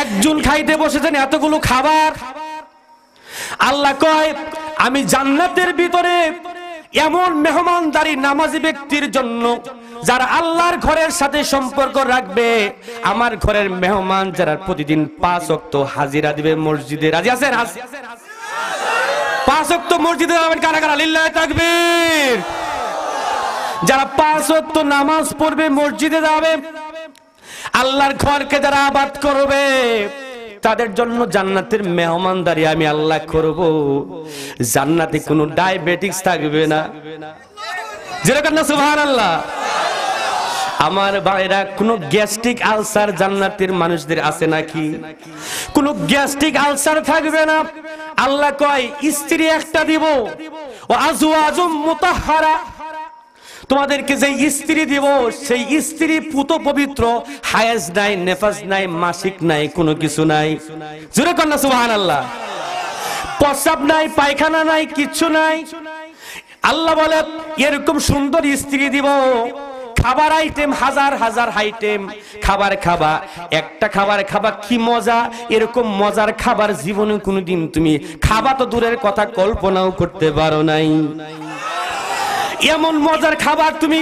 [SPEAKER 1] একজন খাইতে বসেছেন এতগুলো খাবার। আল্লাহ কয় আমি জান্নাতের ভিতরে এমন মেহমানদারি নামাজি ব্যক্তির জন্য, যারা আল্লাহর ঘরের সাথে সম্পর্ক রাখবে, আমার ঘরের মেহমান যারা প্রতিদিন 5 ওয়াক্ত হাজিরা দিবে মসজিদে। রাজি আছেন? 5 ওয়াক্ত মসজিদে যাবেন কারা কারা? লিল্লাহি তাকবীর। যারা 5 ওয়াক্ত নামাজ পড়বে, মসজিদে যাবে, আল্লাহর ঘরকে যারা আবাদ করবে, তাদের জন্য জান্নাতের মেহমানদারি আমি আল্লাহ করব। জান্নাতে কোনো ডায়াবেটিস থাকবে না। যেরকম না সুবহানাল্লাহ। আমার ভাইরা, কোন গ্যাস্ট্রিক আলসার জান্নাতের মানুষদের আছে নাকি? কোন গ্যাস্ট্রিক আলসার থাকবে না। আল্লাহ কয় স্ত্রী একটা দিব, ও আজওয়াজুম মুতাহহারা, তোমাদেরকে যে স্ত্রী দিব সেই স্ত্রী পুত পবিত্র, হায়েজ নাই, নেফাজ নাই, মাসিক নাই, কোনো কিছু নাই। জোরে কন্যা সুবহানাল্লাহ। প্রস্রাব নাই, পায়খানা নাই, কিচ্ছু নাই। আল্লাহ বলে এরকম সুন্দর স্ত্রী দিব। খাবার আইটেম হাজার হাজার আইটেম, খাবার খাবা, একটা খাবার খাবা, কি মজা। এরকম মজার খাবার জীবনে কোনোদিন তুমি খাবা তো দূরের কথা, কল্পনাও করতে পারো নাই। এমন মজার খাবার তুমি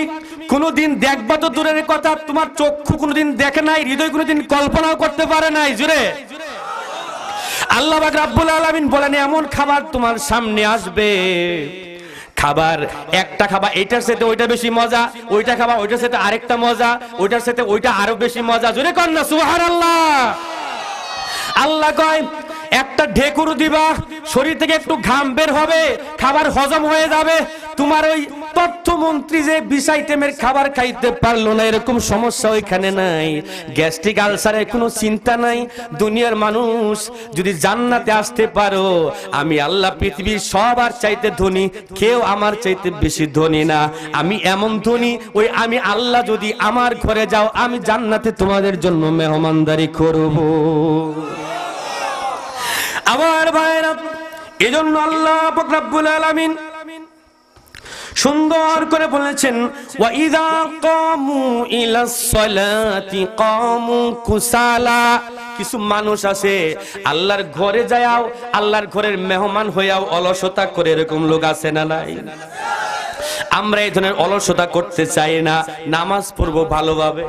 [SPEAKER 1] কোনোদিন দেখবা তো দূরের কথা, তোমার চক্ষু কোনোদিন দেখে নাই, হৃদয় কোনোদিন কল্পনাও করতে পারে নাই। জুড়ে আল্লাহ পাক রব্বুল আলামিন বলেন এমন খাবার তোমার সামনে আসবে, খাবার একটা খাবার, এটার সাথে ওইটা বেশি মজা, ওইটা খাবা ওইটার সাথে আরেকটা মজা, ওইটার সাথে ওইটা আরো বেশি মজা। জোরে কর না সুবহানাল্লাহ। আল্লাহ কয় একটা ঢেকুর দিবা, শরীর থেকে একটু ঘাম বের হবে, খাবার হজম হয়ে যাবে। তোমার ওই তথ্যমন্ত্রী যে 20 আইটেমের খাবার খাইতে পারলো না, এরকম সমস্যা ওইখানে নাই। গ্যাস্ট্রিক আলসারের কোনো চিন্তা নাই। দুনিয়ার মানুষ যদি জান্নাতে আসতে পারো, আমি আল্লাহ পৃথিবীর সবার চাইতে ধনী, কেউ আমার চাইতে বেশি ধনী না। আমি এমন ধনী, ওই আমি আল্লাহ যদি আমার ঘরে যাও, আমি জান্নাতে তোমাদের জন্য মেহমানদারি করব। আমার ভাইরা, এজন্য আল্লাহ পাক রব্বুল আলামিন সুন্দর করে বলেছেন ওয়া ইযা কামু ইলাস সালাতি কামু কুসালা। কিছু মানুষ আছে আল্লাহর ঘরে যাও, আল্লাহর ঘরের মেহমান হইয়াও অলসতা করে, এরকম লোক আছে না নাই? আমরা এই ধরনের অলসতা করতে চাই না, নামাজ পড়বো ভালোভাবে।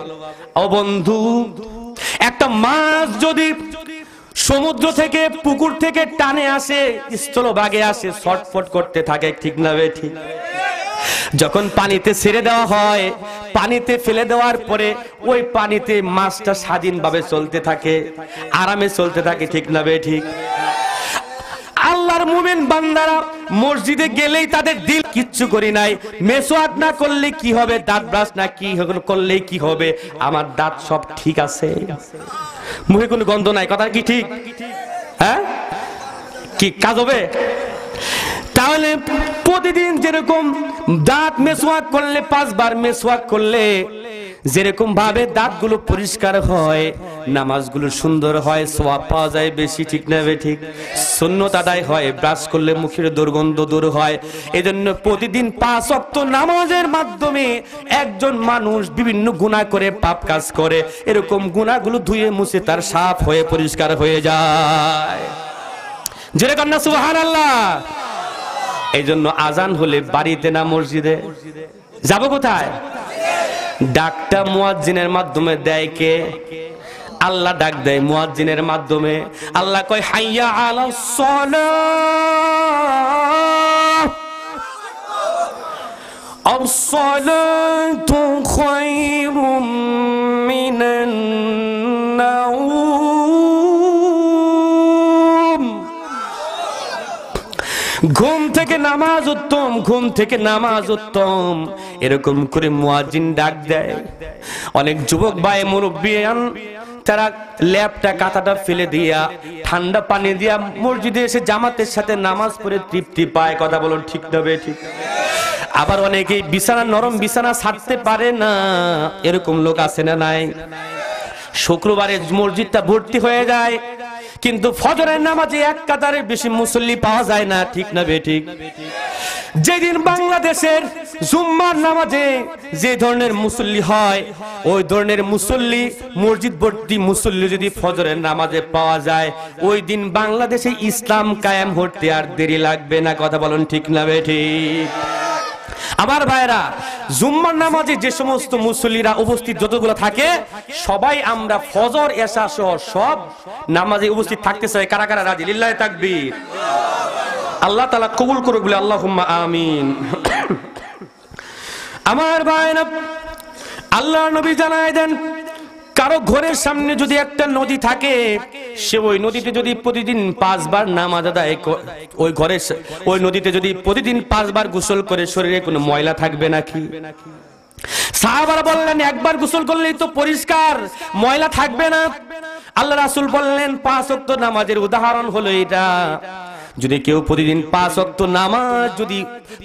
[SPEAKER 1] ও বন্ধু, একটা মাছ যদি সমুদ্র থেকে, পুকুর থেকে টানে আসে, স্থলভাগে আসে, ছটফট করতে থাকে, ঠিক না বেঠিক? যখন পানিতে ছেড়ে দেওয়া হয়, পানিতে ফেলে দেওয়ার পরে ওই পানিতে মাছটা স্বাধীনভাবে চলতে থাকে, আরামে চলতে থাকে, ঠিক না বেঠিক? আল্লাহর মুমিন বান্দারা মসজিদে গেলেই তাদের দিল কিচ্ছু করি নাই, মেসওয়াক না করলে কি হবে, দাঁত ব্রাশ না কি করলে কি হবে, আমার দাঁত সব ঠিক আছে, মুখে কোনো গন্ধ নাই, কথা কি ঠিক? হ্যাঁ, কি কাজ হবে? তাহলে প্রতিদিন যেরকম দাঁত মেসওয়াক করলে, 5 বার মেসওয়াক করলে যেরকম ভাবে দাঁতগুলো পরিষ্কার হয়, নামাজগুলো সুন্দর হয়, সওয়াব পাওয়া যায় বেশি, ঠিক না ঠিক? সুন্নত আদায় হয়, ব্রাশ করলে মুখের দুর্গন্ধ দূর হয়। এজন্য প্রতিদিন 5 ওয়াক্ত নামাজের মাধ্যমে একজন মানুষ বিভিন্ন গুনাহ করে, পাপ কাজ করে, এরকম গুনাহগুলো ধুয়ে মুছে তার সাফ হয়ে পরিষ্কার হয়ে যায়। জোরে কর না সুবহানাল্লাহ। এই জন্য আজান হলে বাড়িতে না মসজিদে যাব, কোথায়? ডাকটা মুয়াজ্জিনের মাধ্যমে দেয় কে? আল্লাহ ডাক দেয় মুয়াজ্জিনের মাধ্যমে। আল্লাহ কয় হাইয়া আলাস সালাহ, আস-সালাতু খায়রুম মিনান নাওম। ঘুম থেকে নামাজ উত্তম, ঘুম থেকে নামাজ উত্তম, এরকম করে মুয়াজ্জিন ডাক দেয়। অনেক যুবক ভাই মুরব্বিয়ান তারা ল্যাপটা কাঁথাটা ফেলে দিয়া, ঠান্ডা পানি দিয়া মসজিদে এসে জামাতের সাথে নামাজ পড়ে তৃপ্তি পায়, কথা বলুন ঠিক না ঠিক? আবার অনেকেই বিছানা, নরম বিছানা ছাড়তে পারে না, এরকম লোক আছে না নাই? শুক্রবারে মসজিদটা ভর্তি হয়ে যায়, কিন্তু ফজরের নামাজে এক কাতারের বেশি মুসল্লি পাওয়া যায় না, ঠিক না বেঠিক? যেদিন বাংলাদেশের জুম্মার নামাজে যে ধরনের মুসল্লি হয়, ওই ধরনের মুসল্লি, মসজিদ ভর্তি মুসল্লি যদি ফজরের নামাজে পাওয়া যায়, ওই দিন বাংলাদেশে ইসলাম কায়েম হতে আর দেরি লাগবে না, কথা বলুন ঠিক না বেঠিক? আমার ভাইরা, জুম্মার নামাজে যে সমস্ত মুসল্লিরা উপস্থিত যতগুলো থাকে, সবাই আমরা ফজর এশা সহ সব নামাজে উপস্থিত থাকতে চাই। কারা কারা রাজি? লিল্লাহি তাকবীর। আল্লাহ তাআলা কবুল করুক বলে আল্লাহুম্মা আমিন। আমার ভাইরা, আল্লাহর নবী জানায় দেন, কারো ঘরের সামনে যদি একটা নদী থাকে, সে ওই নদীতে যদি প্রতিদিন 5 বার নামাজ আদায়, ওই নদীতে যদি প্রতিদিন 5 বার গোসল করে, শরীরে কোনো ময়লা থাকবে নাকি? সাহাবারা বললেন, একবার গোসল করলেই তো পরিষ্কার, ময়লা থাকবে না। আল্লাহ রাসূল বললেন, 5 ওয়াক্ত নামাজের উদাহরণ হলো এটা। যদি কেউ প্রতিদিন 5 ওয়াক্ত নামাজ, যদি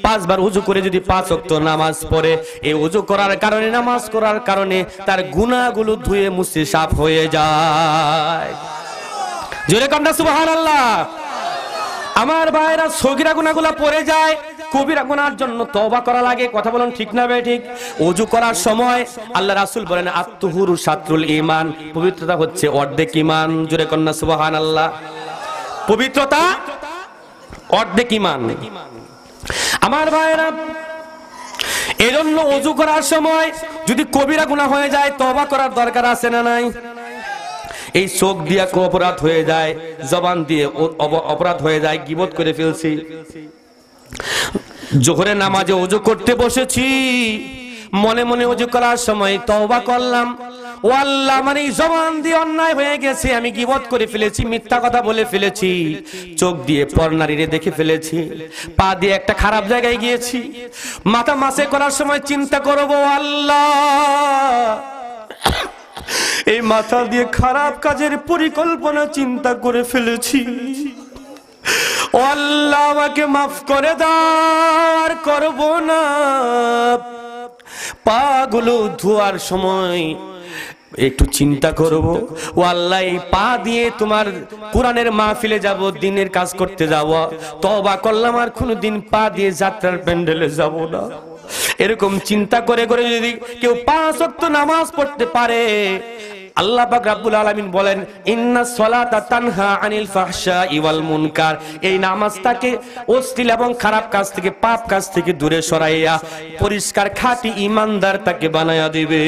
[SPEAKER 1] 5 বার ওযু করে যদি 5 ওয়াক্ত নামাজ পড়ে, এই ওযু করার কারণে, নামাজ করার কারণে তার গুনাহগুলো ধুয়ে মুছে সাফ হয়ে যায়। জোরে কন্যা সুবহানাল্লাহ। আমার ভাইরা, সগীরা গুনাহগুলো পড়ে যায়, কবিরা গুনার জন্য তওবা করা লাগে। কথা বলুন ঠিক না বে ঠিক? ওযু করার সময় আল্লাহ রাসূল বলেন, আত-তুহুরু শাতরুল ঈমান, পবিত্রতা হচ্ছে অর্ধেক ঈমান। জোরে কন্যা সুবহানাল্লাহ। পবিত্রতা অর্ধেক ঈমান। আমার ভাইরা, এজন্য ওযু করার সময় যদি কবিরা গুনাহ হয়ে যায়, তওবা করার দরকার আছে না নাই? এই চোখ দিয়ে অপরাধ হয়ে যায়, জবান দিয়ে অপরাধ হয়ে যায়, গীবত করে ফেলছি। জোহরের নামাজে ওযু করতে বসেছি, মনে মনে ওযু করার সময় তওবা করলাম, ও আল্লাহ, মানে জবান দিয়ে অন্যায় হয়ে গেছে, আমি গীবত করে ফেলেছি, মিথ্যা কথা বলে ফেলেছি, চোখ দিয়ে পরনারীরে দেখে ফেলেছি, পা দিয়ে একটা খারাপ জায়গায় গিয়েছি। মাথা মাসে করার সময় চিন্তা করব, আল্লাহ, এই মাথা দিয়ে খারাপ কাজের পরিকল্পনা চিন্তা করে ফেলেছি, ও আল্লাহ, আমাকে মাফ করে দাও, আর করব না। পাগুলো ধোয়ার সময় একটু চিন্তা করব, ও আল্লাহ, এই পা দিয়ে তোমার কোরআনের মাহফিলে যাব, দ্বীনের কাজ করতে যাব, তওবা করলাম, আর কোনোদিন পা দিয়ে যাত্রার প্যান্ডেলে যাব না। এরকম চিন্তা করে করে যদি কেউ 5 ওয়াক্ত নামাজ পড়তে পারে, আল্লাহ পাক রব্বুল আলামিন বলেন, ইন্নাস সালাতা তানহা আনিল ফাহশাই ওয়াল মুনকার, এই নামাজটাকে অশ্লীল এবং খারাপ কাজ থেকে, পাপ কাজ থেকে দূরে সরাইয়া পরিষ্কার খাঁটি ঈমানদার তাকে বানায়া দিবে।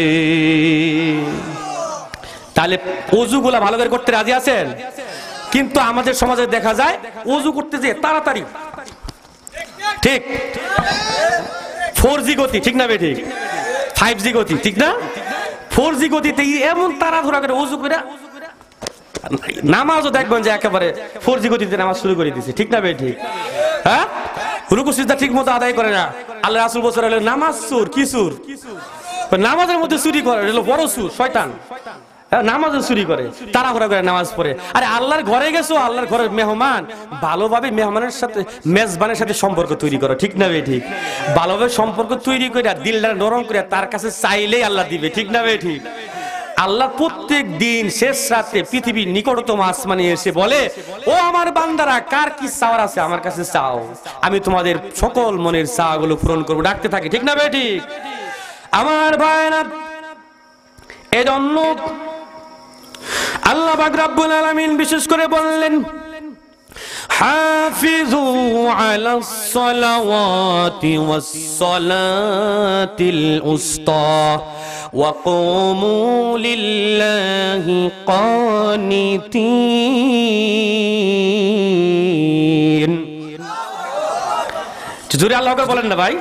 [SPEAKER 1] তাহলে ওযুগুলা ভালো করে করতে রাজি আছেন? কিন্তু আমাদের সমাজে দেখা যায় ওযু করতে যে তাড়াতাড়ি, ঠিক 4G গতি, ঠিক না বে ঠিক? 5G গতি, ঠিক না? 4G গতিতে এমন তাড়াহুড়া করে ওযু করে নামাজও দেখবেন যে একেবারে 4G গতিতে নামাজ শুরু করে দিয়েছে, ঠিক না বে ঠিক? হ্যাঁ, রুকু সিজদা ঠিক মতো আদায় করে না। আল্লাহ রাসূল বলেন, নামাজ সুর, কি সুর? নামাজের মধ্যে চুরি করে, এটা বড় সুর, শয়তান। নামাজও চুরি করে, তাড়াহুড়া করে নামাজ পড়ে। আরে আল্লাহর ঘরে গেছো, আল্লাহর ঘরের মেহমান, ভালোভাবে মেহমানের সাথে, মেজবানের সাথে সম্পর্ক তৈরি করো, ঠিক না বে ঠিক? ভালোভাবে সম্পর্ক তৈরি করে দিলটা নরম করে তার কাছে চাইলেই আল্লাহ দিবে, ঠিক না বে ঠিক? আল্লাহ প্রত্যেক দিন শেষ রাতে পৃথিবীর নিকটতম আসমানে এসে বলে, ও আমার বান্দারা, কার কি চাওয়ার আছে আমার কাছে চাও, আমি তোমাদের সকল মনের চাওয়াগুলো পূরণ করবো, ডাকতে থাকি, ঠিক না বে ঠিক? আমার ভাইরা, এজন্য আল্লাহ পাক রব্বুল আলামিন বিশেষ করে বললেন, হাফিজু আলাস সালাওয়াতি ওয়াস সালাতিল উসতা ওয়া কুমু লিল্লাহি কানিতিন। জোরে আল্লাহকে বলেন না ভাই।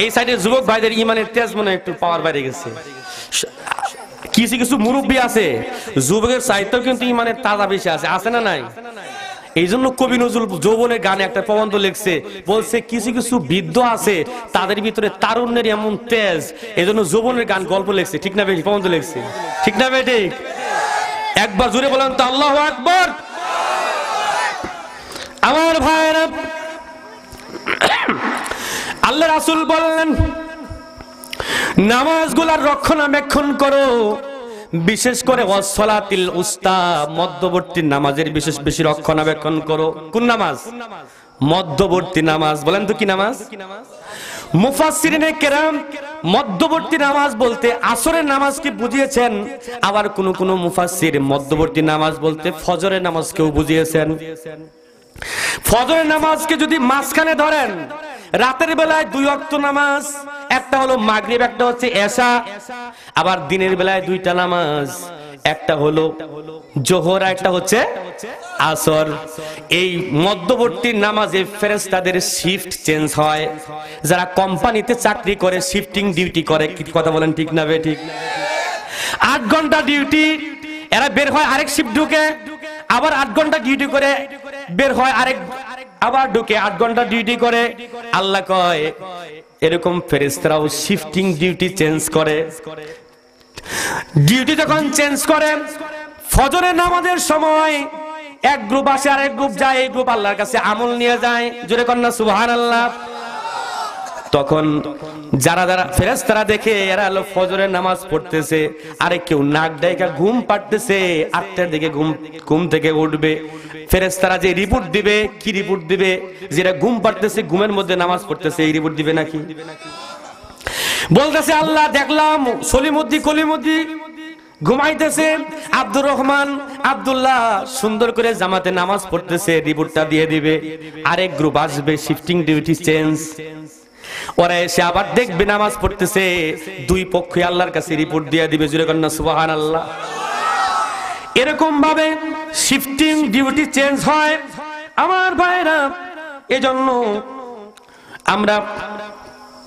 [SPEAKER 1] এই সাইডে যুবক ভাইদের ঈমানের তেজ মনে একটু পাওয়ার বাইরে গেছে। কিছু কিছু মুরব্বী আছে, যুবকের চাইতেও কিন্তু ঈমানের তাজা বেশি আছে, আছে না নাই? এই জন্য কবি নজরুল যৌবনের গানে একটা প্রবন্ধ লিখছে, বলছে কিছু কিছু বৃদ্ধ আছে, তাদের ভিতরে তারুণ্যের এমন তেজ, এই জন্য যৌবনের গান গল্প লিখছে, ঠিক না বেশি? প্রবন্ধ লিখছে, ঠিক না বেটি? একবার জোরে বলেন তো আল্লাহু আকবার। আমার ভাইরা, আল্লাহ রাসূল বললেন, নামাজগুলার রক্ষণাবেক্ষণ করো, বিশেষ করে ওয়াসসালাতিল উস্তা, মধ্যবর্তী নামাজের বিশেষ বেশি রক্ষণাবেক্ষণ করো। কোন নামাজ? মধ্যবর্তী নামাজ। বলেন তো কি নামাজ? মুফাসসিরিনে কেরাম মধ্যবর্তী নামাজ বলতে আসরের নামাজকে বুঝিয়েছেন, আবার কোন কোন মুফাসসির মধ্যবর্তী নামাজ বলতে ফজরের নামাজকেও বুঝিয়েছেন। ফজরের নামাজকে যদি মাঝখানে ধরেন, রাতের বেলায় 2 ওয়াক্ত নামাজ, একটা হলো মাগরিব, একটা হচ্ছে এশা, আবার দিনের বেলায় 2টা নামাজ, একটা হলো জোহর, একটা হচ্ছে আসর। এই মধ্যবর্তী নামাজে ফেরেশতাদের শিফট চেঞ্জ হয়। যারা কোম্পানিতে চাকরি করে শিফটিং ডিউটি করে, কি কথা বলেন ঠিক না বেঠিক? 8 ঘন্টা ডিউটি, এরা বের হয় আরেক শিফট ঢুকে, আবার 8 ঘন্টা ডিউটি করে বের হয় আরেক, আবার ঢুকে 8 ঘন্টা ডিউটি করে। আল্লাহ কয় এরকম ফেরেশতারাও শিফটিং ডিউটি চেঞ্জ করে। ডিউটি যখন চেঞ্জ করে, ফজরের নামাজের সময় এক গ্রুপ আসে আর এক গ্রুপ যায়, এই গ্রুপ আল্লাহর কাছে আমল নিয়ে যায়, জোরে কন্যা সুবহানাল্লাহ। তখন যারা যারা ফেরেশতারা দেখে এরা হলো ফজরের নামাজ পড়তেছে, আরে কেউ নাক ডাইকা ঘুম পাড়তেছে, 8টার দিকে ঘুম থেকে উঠবে, ফেরেশতারা যে রিপোর্ট দিবে, কি রিপোর্ট দিবে? যেটা ঘুম পাড়তেছে, ঘুমের মধ্যে নামাজ পড়তেছে, এই রিপোর্ট দিবে নাকি? বলতেছে আল্লাহ দেখলাম সলিমুদ্দি কলিমুদ্দি ঘুমাইতেছে, আব্দুর রহমান আব্দুল্লাহ সুন্দর করে জামাতে নামাজ পড়তেছে, রিপোর্টটা দিয়ে দিবে। আরেক গ্রুপ আসবে, শিফটিং ডিউটি চেঞ্জ, ওরা এসে আবার দেখবে নামাজ পড়তেছে, দুই পক্ষই আল্লাহর কাছে রিপোর্ট দিয়ে দিবে, জোরে কন্যা সুবহানাল্লাহ। এরকম ভাবে শিফটিং ডিউটি চেঞ্জ হয় আমার ভাইরা। এজন্য আমরা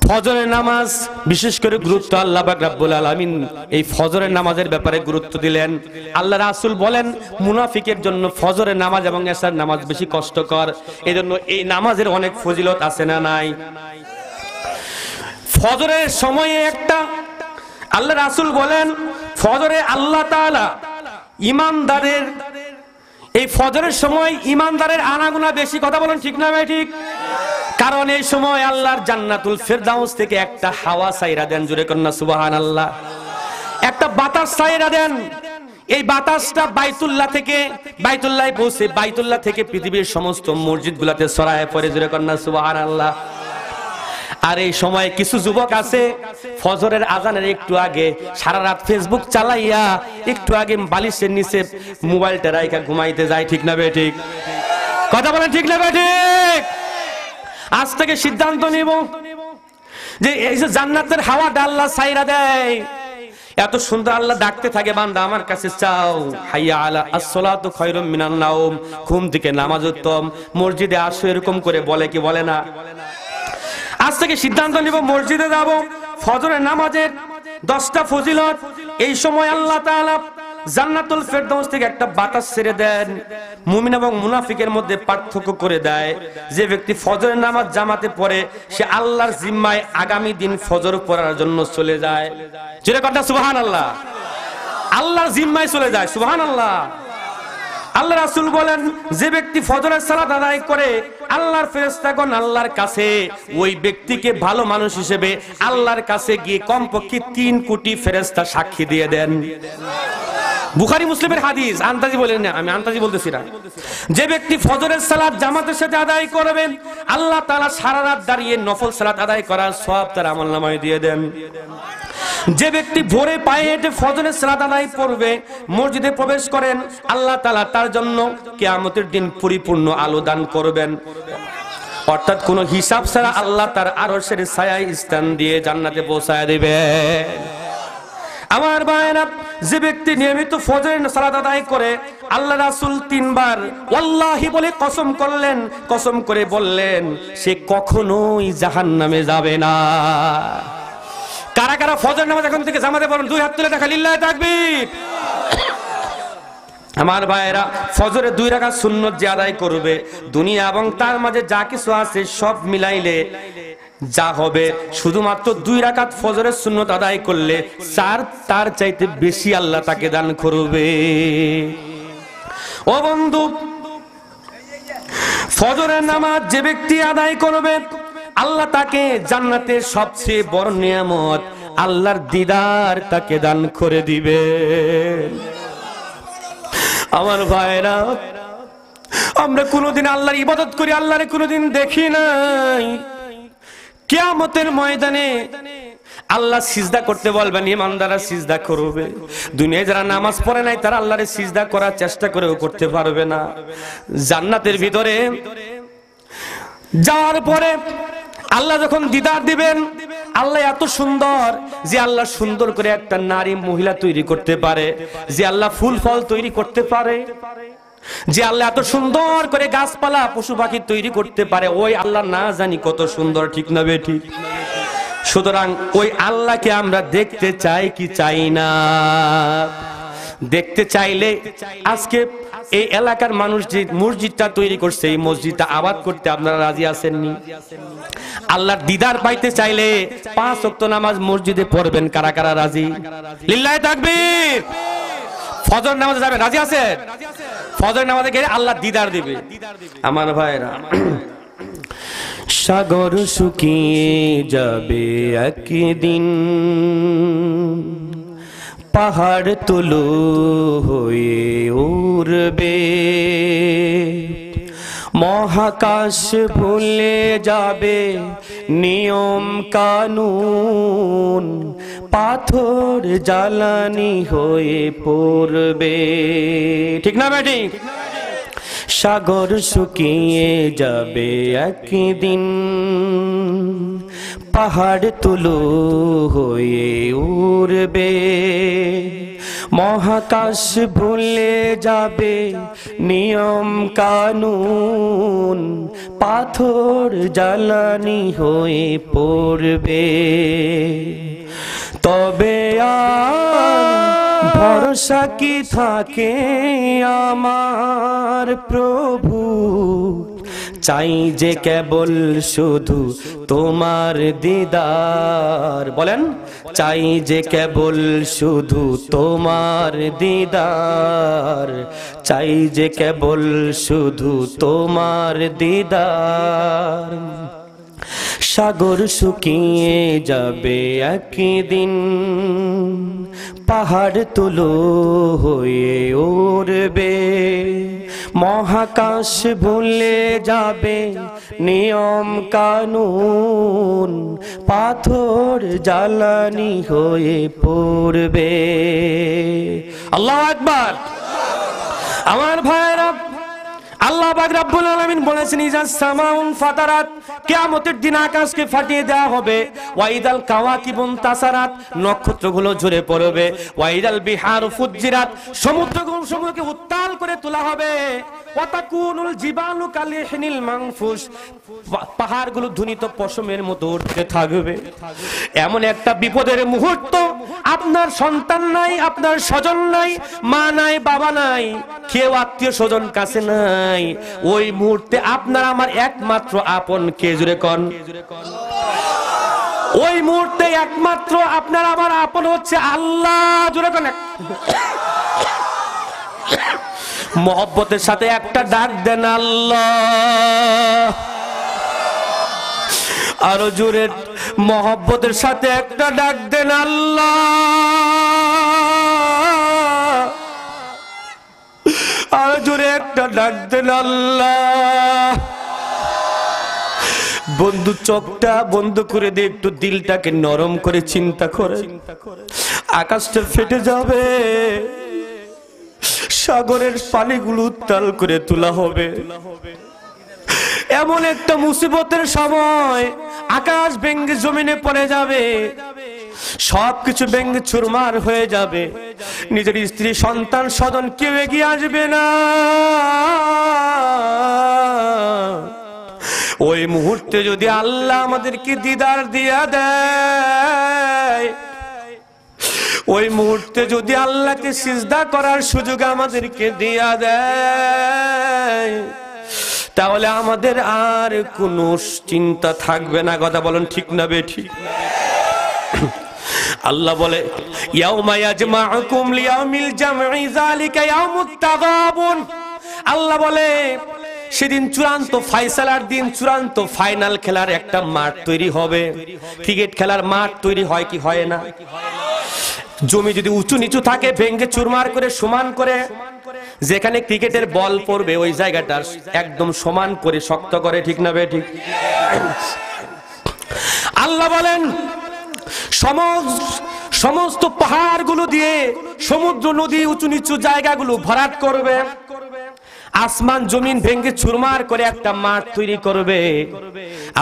[SPEAKER 1] ফজরের নামাজ বিশেষ করে গুরুত্ব আল্লাহ পাক রব্বুল আলামিন এই ফজরের নামাজের ব্যাপারে গুরুত্ব দিলেন। আল্লাহ রাসূল বলেন মুনাফিকের জন্য ফজরের নামাজ এবং এশার নামাজ বেশি কষ্টকর। এজন্য এই নামাজের অনেক ফজিলত আছে না নাই? ফজরের সময়ে একটা আল্লাহ রাসূল বলেন ফজরে আল্লাহ তাআলা ঈমানদারের, এই ফজরের সময় ঈমানদারের আনাগোনা বেশি, কথা বলেন ঠিক না ভাই ঠিক? কারণ এই সময় আল্লাহর জান্নাতুল ফেরদাউস থেকে একটা হাওয়া ছাইরা দেন, জোরে কন্যা সুবহানাল্লাহ, একটা বাতাস ছাইরা দেন। এই বাতাসটা বাইতুল্লাহ থেকে, বাইতুল্লাহে পৌঁছে বাইতুল্লাহ থেকে পৃথিবীর সমস্ত মসজিদগুলোতে ছড়ায় পড়ে, জোরে কন্যা সুবহানাল্লাহ। আর এই সময় কিছু যুবক আছে ফজরের আজানের একটু আগে সারা রাত ফেসবুক চালাইয়া একটু আগে বালিশের নিচে মোবাইলটা রাইখা ঘুমাইতে যায়, ঠিক না বেঠিক? কথা বলেন ঠিক না বেঠিক? আজ থেকে সিদ্ধান্ত নিব যে এই যে জান্নাতের হাওয়াটা আল্লাহ ছাইরা দেয়, এত সুন্দর আল্লাহ ডাকতে থাকে বান্দা আমার কাছে চাও, হাইয়া আলা আসসালাতু খায়রুম মিনান নাওম, ঘুম থেকে নামাজ উত্তম, মসজিদে আসো, এরকম করে বলে কি বলে না? আজ থেকে সিদ্ধান্ত নিব মসজিদে যাব। ফজরের নামাজের 10টা ফজিলত, এই সময় আল্লাহ তাআলা জান্নাতুল ফেরদাউস থেকে একটা বাতাস ছেড়ে দেন, মুমিন এবং মুনাফিকের মধ্যে পার্থক্য করে দেয়। যে ব্যক্তি ফজরের নামাজ জামাতে পড়ে সে আল্লাহর জিম্মায় আগামী দিন ফজর পড়ার জন্য চলে যায়, জোরে কথা সুবহানাল্লাহ, আল্লাহর জিম্মায় চলে যায়, সুবহানাল্লাহ। আল্লাহ রাসূল বলেন যে ব্যক্তি ফজরের সালাত আদায় করে আল্লাহর ফেরেশতাগণ আল্লাহর কাছে ওই ব্যক্তিকে ভালো মানুষ হিসেবে আল্লাহর কাছে গিয়ে কমপক্ষে 3 কোটি ফেরেশতা সাক্ষী দিয়ে দেন। বুখারী মুসলিমের হাদিস, আন্তাজি বলেন না, আমি আন্তাজি বলতেছি না। যে ব্যক্তি ফজরের সালাত জামাতের সাথে আদায় করবেন আল্লাহ তাআলা সারা রাত দাঁড়িয়ে নফল সালাত আদায় করার সওয়াব তার আমলনামায় দিয়ে দেন। যে ব্যক্তি ভোরে পায়ে হেঁটে ফজরের সালাত আদায় করবে, মসজিদে প্রবেশ করেন, আল্লাহ তাআলা তার জন্য কিয়ামতের দিন পরিপূর্ণ আলো দান করবেন, অর্থাৎ কোনো হিসাব ছাড়া আল্লাহ তার আরশের ছায়ায় স্থান দিয়ে জান্নাতে পৌঁছায় দিবেন। আমার ভাইরা, যে ব্যক্তি নিয়মিত ফজরের সালাত আদায় করে আল্লাহ রাসূল 3 বার ওয়াল্লাহি বলে কসম করলেন, কসম করে বললেন সে কখনোই জাহান্নামে যাবে না। কারা কারা ফজর নামাজ এখন থেকে জামাতে পড়েন? 2 হাত তুলে দেখা, লিল্লাহি তাকবীর। আমার ভাইরা, ফজরে 2 রাকাত সুন্নত যে আদায় করবে, দুনিয়া এবং তার মাঝে যা কিছু আছে সব মিলাইলে যা হবে, শুধুমাত্র 2 রাকাত ফজরের সুন্নত আদায় করলে তার চাইতে বেশি আল্লাহ তাকে দান করবে। ও বন্ধু, ফজরের নামাজ যে ব্যক্তি আদায় করবে আল্লাহ তাকে জান্নাতের সবচেয়ে বড় নিয়ামত আল্লাহর দিদার তাকে দান করে দিবে। আমার ভাইরা, আমরা কোনোদিন আল্লাহর ইবাদত করি, আল্লাহরে কোনোদিন দেখি নাই। কিয়ামতের ময়দানে আল্লাহ সিজদা করতে বলবেন, ঈমানদাররা সিজদা করবে। দুনিয়ায় যারা নামাজ পড়ে নাই তারা আল্লাহরে সিজদা করার চেষ্টা করেও করতে পারবে না। জান্নাতের ভিতরে যাওয়ার পরে আল্লাহ যখন দিদার দিবেন, আল্লাহ এত সুন্দর যে আল্লাহ সুন্দর করে একটা নারী মহিলা তৈরি করতে পারে, যে আল্লাহ ফুল ফল তৈরি করতে পারে, যে আল্লাহ এত সুন্দর করে গাছপালা পশু পাখি তৈরি করতে পারে, ওই আল্লাহ না জানি কত সুন্দর, ঠিক না বেঠিক? সুতরাং ওই আল্লাহকে আমরা দেখতে চাই কি চাই না? দেখতে চাইলে আজকে এই এলাকার মানুষ যে মসজিদটা তৈরি করছে, এই মসজিদটা আবাদ করতে আপনারা রাজি আছেননি? আল্লাহর দিদার পাইতে চাইলে 5 ওয়াক্ত নামাজ মসজিদে পড়বেন। কারা কারা রাজি? লিল্লাহি তাকবীর। ফজর নামাজে যাবেন, রাজি আছেন? ফজর নামাজে গেলে আল্লাহ দিদার দিবে। আমার ভাইরা, সাগর শুকিয়ে যাবে একদিন, পাহাড় তুলো হয়ে উড়বে, মহাকাশ ভুলে যাবে নিয়ম কানুন, পাথর জ্বালানি হয়ে পড়বে, ঠিক না বেঠিক? সাগর শুকিয়ে যাবে একদিন, পাহাড় তুলো হয়ে উড়বে, মহাকাশ ভুলে যাবে নিয়ম কানুন, পাথর জ্বালানি হয়ে পড়বে। তবে ভরসা কি থাকে আমার প্রভু, চাই যে কেবল শুধু তোমার দিদার। বলেন, চাই যে কেবল শুধু তোমার দিদার, চাই যে কেবল শুধু তোমার দিদার। সাগর শুকিয়ে যাবে একদিন, পাহাড় তুলো হয়ে উড়বে, মহাকাশ ভুলে যাবে নিয়ম কানুন, পাথর জ্বালানি হয়ে পড়বে। আল্লাহু আকবার। আমার ভাইরা, আল্লাহ পাক রব্বুল আলামিন বলেছেন, ইজা সামাউন ফাতারাত, কিয়ামতের দিন আকাশকে ফাটিয়ে দেওয়া হবে, ওয়াইদাল কাওয়াকিবুন তাসারাত, নক্ষত্রগুলো ঝরে পড়বে, ওয়াইদাল বিহার ফুজ্জিরাত, সমুদ্রকে উত্তাল করে তোলা হবে, ওয়াতাকুনুল জিবালু কালিহিনিল মানফুস, পাহাড়গুলো ধ্বনিত পশমের মতো উঠতে থাকবে। এমন একটা বিপদের মুহূর্ত, আপনার সন্তান নাই, আপনার স্বজন নাই, মা নাই, বাবা নাই, কেউ আত্মীয় স্বজন কাছে নাই, ওই মুহূর্তে আপনার আমার একমাত্র আপন কে? জুড়ে কন। ওই মুহূর্তে একমাত্র আপনার আমার আপন হচ্ছে আল্লাহ। জুড়ে কন। মহব্বতের সাথে একটা ডাক দেন, আল্লাহ। আরো জোরে মহব্বতের সাথে একটা ডাক দেন, আল্লাহ। আরো জোরে একটা ডাক দেন, আল্লাহ। বন্ধু, চোখটা বন্ধ করে দিয়ে একটু দিলটাকে নরম করে চিন্তা করে, আকাশটা ফেটে যাবে, সাগরের পানিগুলো উত্তাল করে তোলা হবে। এমন একটা মুসিবতের সময় আকাশ ভেঙে জমিনে পড়ে যাবে, সবকিছু ভেঙে চুরমার হয়ে যাবে, নিজের স্ত্রী সন্তান স্বজন কেউ এগিয়ে আসবে না। ওই মুহূর্তে যদি আল্লাহ আমাদেরকে দিদার দিয়া দেয়, ওই মুহূর্তে যদি আল্লাহকে সিজদা করার সুযোগ আমাদেরকে দিয়া দেয়, তাহলে আমাদের আর কোনো চিন্তা থাকবে না। কথা বলেন, ঠিক না বেঠিক? আল্লাহ বলে, ইয়াউমা ইয়াজমাউকুম লিয়াউমিল জামঈ যালিকা ইয়াউমুত তাগাবুন। আল্লাহ বলে, সেদিন চূড়ান্ত ফাইসালার দিন, চূড়ান্ত ফাইনাল খেলার একটা মাঠ তৈরি হবে। ক্রিকেট খেলার মাঠ তৈরি হয় কি হয় না? জমি যদি উঁচু নিচু থাকে, ভেঙে চুরমার করে সমান করে, যেখানে ক্রিকেটের বল পড়বে ওই জায়গাটা একদম সমান করে শক্ত করে, ঠিক না বেঠিক? আল্লাহ বলেন, সমস্ত পাহাড়গুলো দিয়ে সমুদ্র নদী উঁচু নিচু জায়গাগুলো ভরাট করবে, আসমান জমিন ভেঙে চুরমার করে একটা মাঠ তৈরি করবে।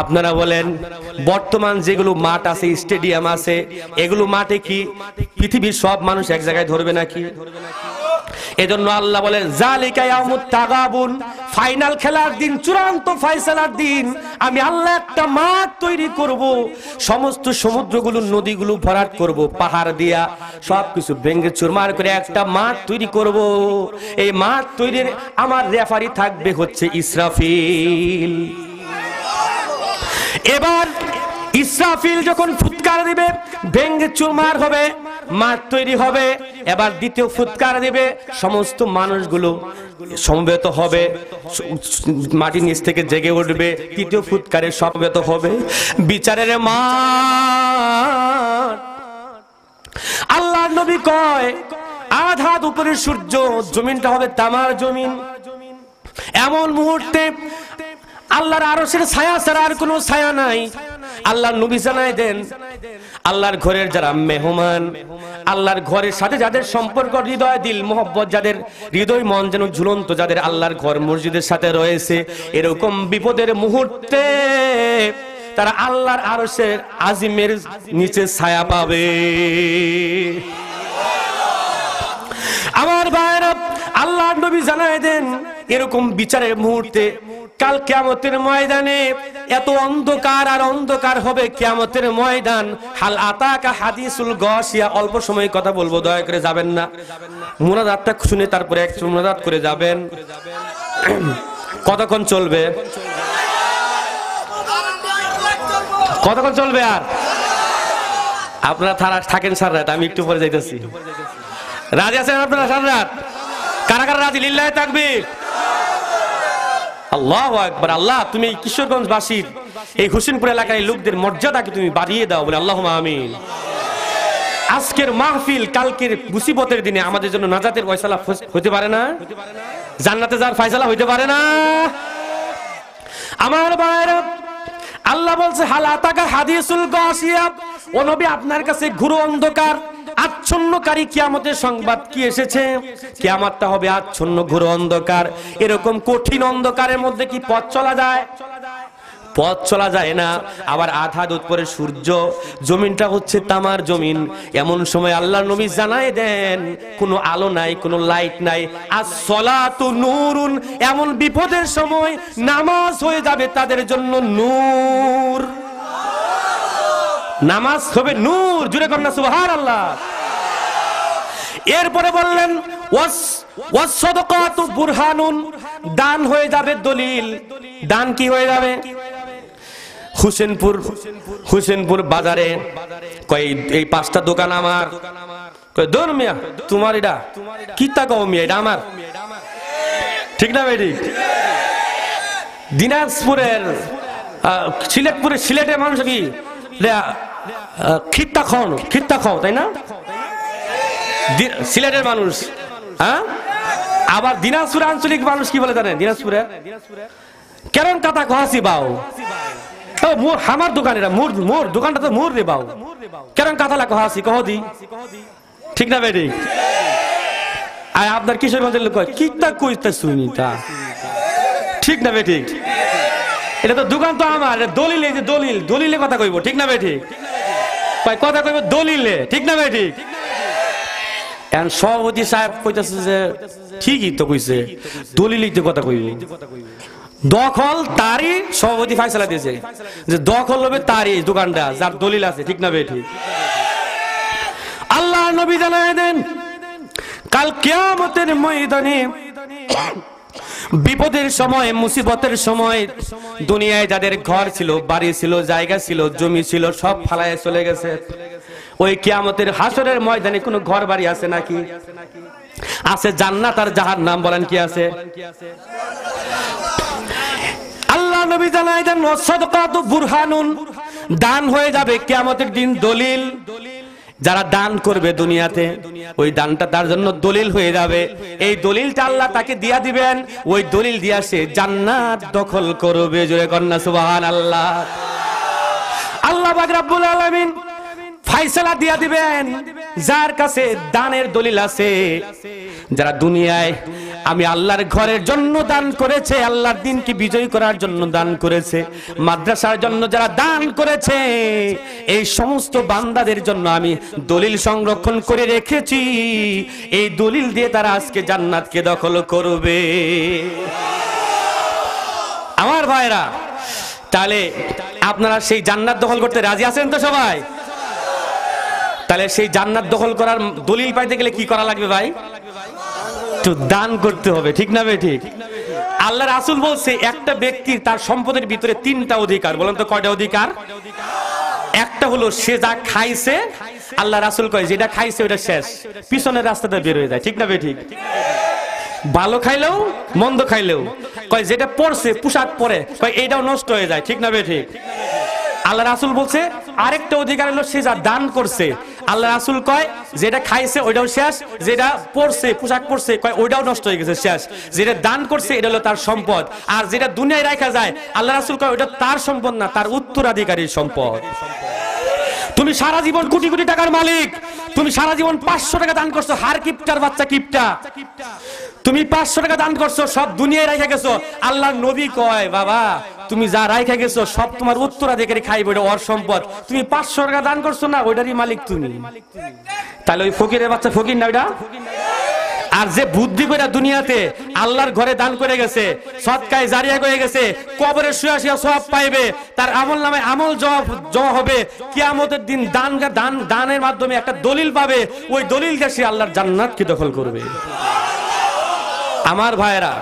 [SPEAKER 1] আপনারা বলেন বর্তমান যেগুলো মাঠ আছে, স্টেডিয়াম আছে, এগুলো মাঠে কি পৃথিবীর সব মানুষ এক জায়গায় ধরবে নাকি? এজন্য আল্লাহ বলেন জালিকা ইয়াউমুত তাগাবুন, ফাইনাল খেলার দিন, চূড়ান্ত ফয়সালার দিন আমি আল্লাহ একটা মাঠ তৈরি করব, সমস্ত সমুদ্রগুলো নদীগুলো ভরাট করব, পাহাড় দিয়া সবকিছু ভেঙে চুরমার করে একটা মাঠ তৈরি করব। এই মাঠ তৈরির আমার রেফারি থাকবে হচ্ছে ইসরাফিল। এবার ইসরাফিল যখন ফুৎকার দিবে ভেঙে চুরমার হবে, মাঠ তৈরি হবে। এবার দ্বিতীয় ফুৎকার দিবে, সমস্ত মানুষগুলো সমবেত হবে, মাটির নিচ থেকে জেগে উঠবে। তৃতীয় ফুৎকারে সমবেত হবে, বিচারের মাঠ। আল্লাহর নবী কয় আধ হাত উপরে সূর্য, জমিনটা হবে তামার জমিন। এমন মুহূর্তে আল্লাহর আরশের ছায়া ছাড়া আর কোনো ছায়া নাই। আল্লাহর নবী জানায় দেন আল্লাহর ঘরের যারা মেহমান, আল্লাহর ঘরের সাথে যাদের সম্পর্ক, হৃদয় দিল মোহব্বত, যাদের হৃদয় মন যেন ঝুলন্ত, যাদের আল্লাহর ঘর মসজিদের সাথে রয়েছে, এরকম বিপদের মুহূর্তে তারা আল্লাহর আরশের আজিমের নিচে ছায়া পাবে। আমার ভাইরা, আল্লাহর নবী জানায় দেন এরকম বিচারের মুহূর্তে কাল কিয়ামতের ময়দানে এত অন্ধকার আর অন্ধকার হবে কিয়ামতের ময়দান। হাল আতাকা হাদিসুল গাশিয়া, অল্প সময় কথা বলবো, দয়া করে যাবেন না, মুনাজাতটা শুনে তারপরে এক মুনাজাত করে যাবেন। কতক্ষণ চলবে? কতক্ষণ চলবে? আর আপনারা থাকেন সারা রাত, আমি একটু পরে যাইতেছি। রাজি আছেন আপনারা সারা রাত? কারা কারা রাজি? লিল্লাহি তাকবীর, আল্লাহু আকবার। আল্লাহ তুমি এই কিশোরগঞ্জবাসীর এই হোসেনপুর এলাকার লোকদের মর্যাদাকে তুমি বাড়িয়ে দাও, বলে আল্লাহুম্মা আমিন। আজকের মাহফিল কালকের মুসিবতের দিনে আমাদের জন্য নাজাতের ফয়সালা হতে পারে না? জান্নাতে যাওয়ার ফয়সালা হতে পারে না? আমার ভাইরা, আল্লাহ বলছে হাল আতাকা হাদিসুল গাশিয়া, ও নবী আপনার কাছে ঘোর অন্ধকার আচ্ছন্নকারী কিয়ামতের সংবাদ কি এসেছে? কিয়ামতটা হবে আচ্ছন্ন ঘোর অন্ধকার। এরকম কঠিন অন্ধকারের মধ্যে কি পথ চলা যায়? পথ চলা যায় না। আবার আধা দুধ পরে সূর্য, জমিনটা হচ্ছে তামার জমিন। এমন সময় আল্লাহর নবী জানায় দেন কোনো আলো নাই, কোনো লাইট নাই। আস-সালাতু নূরুন, এমন বিপদের সময় নামাজ হয়ে যাবে তাদের জন্য নূর। নামাজ হবে নূর, জুড়ে কন্যা সুবহানাল্লাহ। এরপরে বললেন ওয়াস সাদাকাতু বুরহানুন, দান হয়ে যাবে দলিল। দান কি হয়ে যাবে? হোসেনপুর বাজারে কয় এই 5টা দোকান আমার, কয় দূর মিয়া তোমার, এটা কি টাকা মিয়া, এটা আমার, ঠিক না ভাই? ঠিক। দিনাজপুরের সিলেটের মানুষ কি খিত্তা খাও, তাই না? সিলেটের মানুষ, হ্যাঁ। আবার দিনাজপুর আঞ্চলিক মানুষ কি বলে জানেন? দিনাজপুরে কেরন কাতা কহাসি বাউ, আমার দোকান, এটা মোর দোকানটা তো মোর রে বাউ, কেরন কাতালা কহাসি কহ দি, ঠিক না ভাই? ঠিক। আর আপনার কিশোরগঞ্জের লোক কিতা কইতা শুনি তা, ঠিক না ভাই? ঠিক। এটা তো দোকান তো আমার, দলিল, এই যে দলিলে কথা কইব, ঠিক না ভাই? ঠিক। কথা কইব দলিলে, ঠিক না ভাই? ঠিক। এখন সভাপতি সাহেব কইতাছে যে ঠিকই তো কইছে, দলিলেই তো কথা কইব। দখল তারই সভাপতি ফয়সালা দিয়েছে যে দখল হবে তারই দোকানটা যার দলিল আছে, ঠিক না ভাই? ঠিক। আল্লাহ নবী জানায় দেন কাল কিয়ামতের ময়দানে বিপদের সময়, মুসিবতের সময় দুনিয়ায় যাদের ঘর ছিল, বাড়ি ছিল, জায়গা ছিল, জমি ছিল, সব ফালায় চলে গেছে। ওই কিয়ামতের হাসরের ময়দানে কোনো ঘর বাড়ি আছে নাকি? আছে জান্নাত আর জাহান্নাম। বলেন কি আছে? আল্লাহ নবী জানায় দেন ওয়াসাদাকাতু বুরহানুন, দান হয়ে যাবে কিয়ামতের দিন দলিল। যারা দান করবে দুনিয়াতে, ওই দানটা তার জন্য দলিল হয়ে যাবে। এই দলিলটা আল্লাহ তাকে দিয়া দিবেন, ওই দলিল দিয়া সে জান্নাত দখল করবে। জোরে কন্যা সুবহানাল্লাহ। আল্লাহ পাক রব্বুল আলামিন ফয়সালা দিয়া দিবেন যার কাছে দানের দলিল আছে। যারা দুনিয়ায় আমি আল্লাহর ঘরের জন্য দান করেছে, আল্লাহর দিনকে বিজয়ী করার জন্য দান করেছে, মাদ্রাসার জন্য যারা দান করেছে, এই সমস্ত বান্দাদের জন্য আমি দলিল সংরক্ষণ করে রেখেছি। এই দলিল দিয়ে তারা আজকে জান্নাতকে দখল করবে। আমার ভাইরা, তাহলে আপনারা সেই জান্নাত দখল করতে রাজি আছেন তো সবাই? তাহলে সেই জান্নাত দখল করার দলিল পাইতে গেলে কি করা লাগবে ভাই? তো দান করতে হবে, ঠিক না ভাই? ঠিক। আল্লাহ রাসূল বলছে একটা ব্যক্তির তার সম্পদের ভিতরে তিনটা অধিকার। বলেন তো কয়টা অধিকার? একটা হলো সে যা খাইছে, আল্লাহ রাসূল কয় যেটা খাইছে ওটা শেষ, পিছনের রাস্তাটা বের হয়ে যায়, ঠিক না ভাই? ঠিক। ভালো খাইলেও মন্দ খাইলেও, কয় যেটা পরছে পোশাক পরে, কয় এটাও নষ্ট হয়ে যায়, ঠিক না ভাই? ঠিক। আল্লাহ রাসূল বলছে আরেকটা অধিকার হলো সে যা দান করছে, আল্লাহ রাসূল কয় যেটা খাইছে ওইটাও শেষ, যেটা পরছে পোশাক পরছে কয় ওইটাও নষ্ট হয়ে গেছে, শেষ। যেটা দান করছে এটা হলো তার সম্পদ। আর যেটা দুনিয়ায় রাখা যায়, আল্লাহ রাসূল কয় ওটা তার সম্পদ না, তার উত্তরাধিকারীর সম্পদ। তুমি সারা জীবন কোটি কোটি টাকার মালিক, তুমি সারা জীবন 500 টাকা দান করছো, হার কিপটার বাচ্চা কিপটা, তুমি 500 টাকা দান করছো, সব দুনিয়ায় রাখা গেছো। আল্লাহর নবী কয় বাবা তুমি যা রাখা গেছো সব তোমার উত্তরাধিকারী খাইবে, ওটা ওর সম্পদ। তুমি 500 টাকা দান করছো না, ওইটারই মালিক তুমি। তাহলে ওই ফকিরের বাচ্চা ফকির না ওইটা? আর যে বুদ্ধি করে দুনিয়াতে আল্লাহর ঘরে দান করে গেছে, সদকায়ে জারিয়া হয়ে গেছে, কবরে শুয়া শুয়া সওয়াব পাইবে, তার আমল নামে আমল জমা হবে, কিয়ামতের দিন দানের মাধ্যমে একটা দলিল পাবে, ওই দলিল দিয়ে সে আল্লাহর জান্নাতকে দখল করবে। আমার ভাইরা,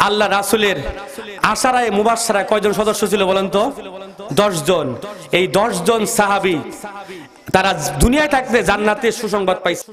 [SPEAKER 1] আল্লাহ রাসূলের আশারায়ে মুবাশশারা কয়জন সদস্য ছিল বলেন তো? 10 জন। এই 10 জন সাহাবী তারা দুনিয়ায় থাকতে জান্নাতের সুসংবাদ পাইছে।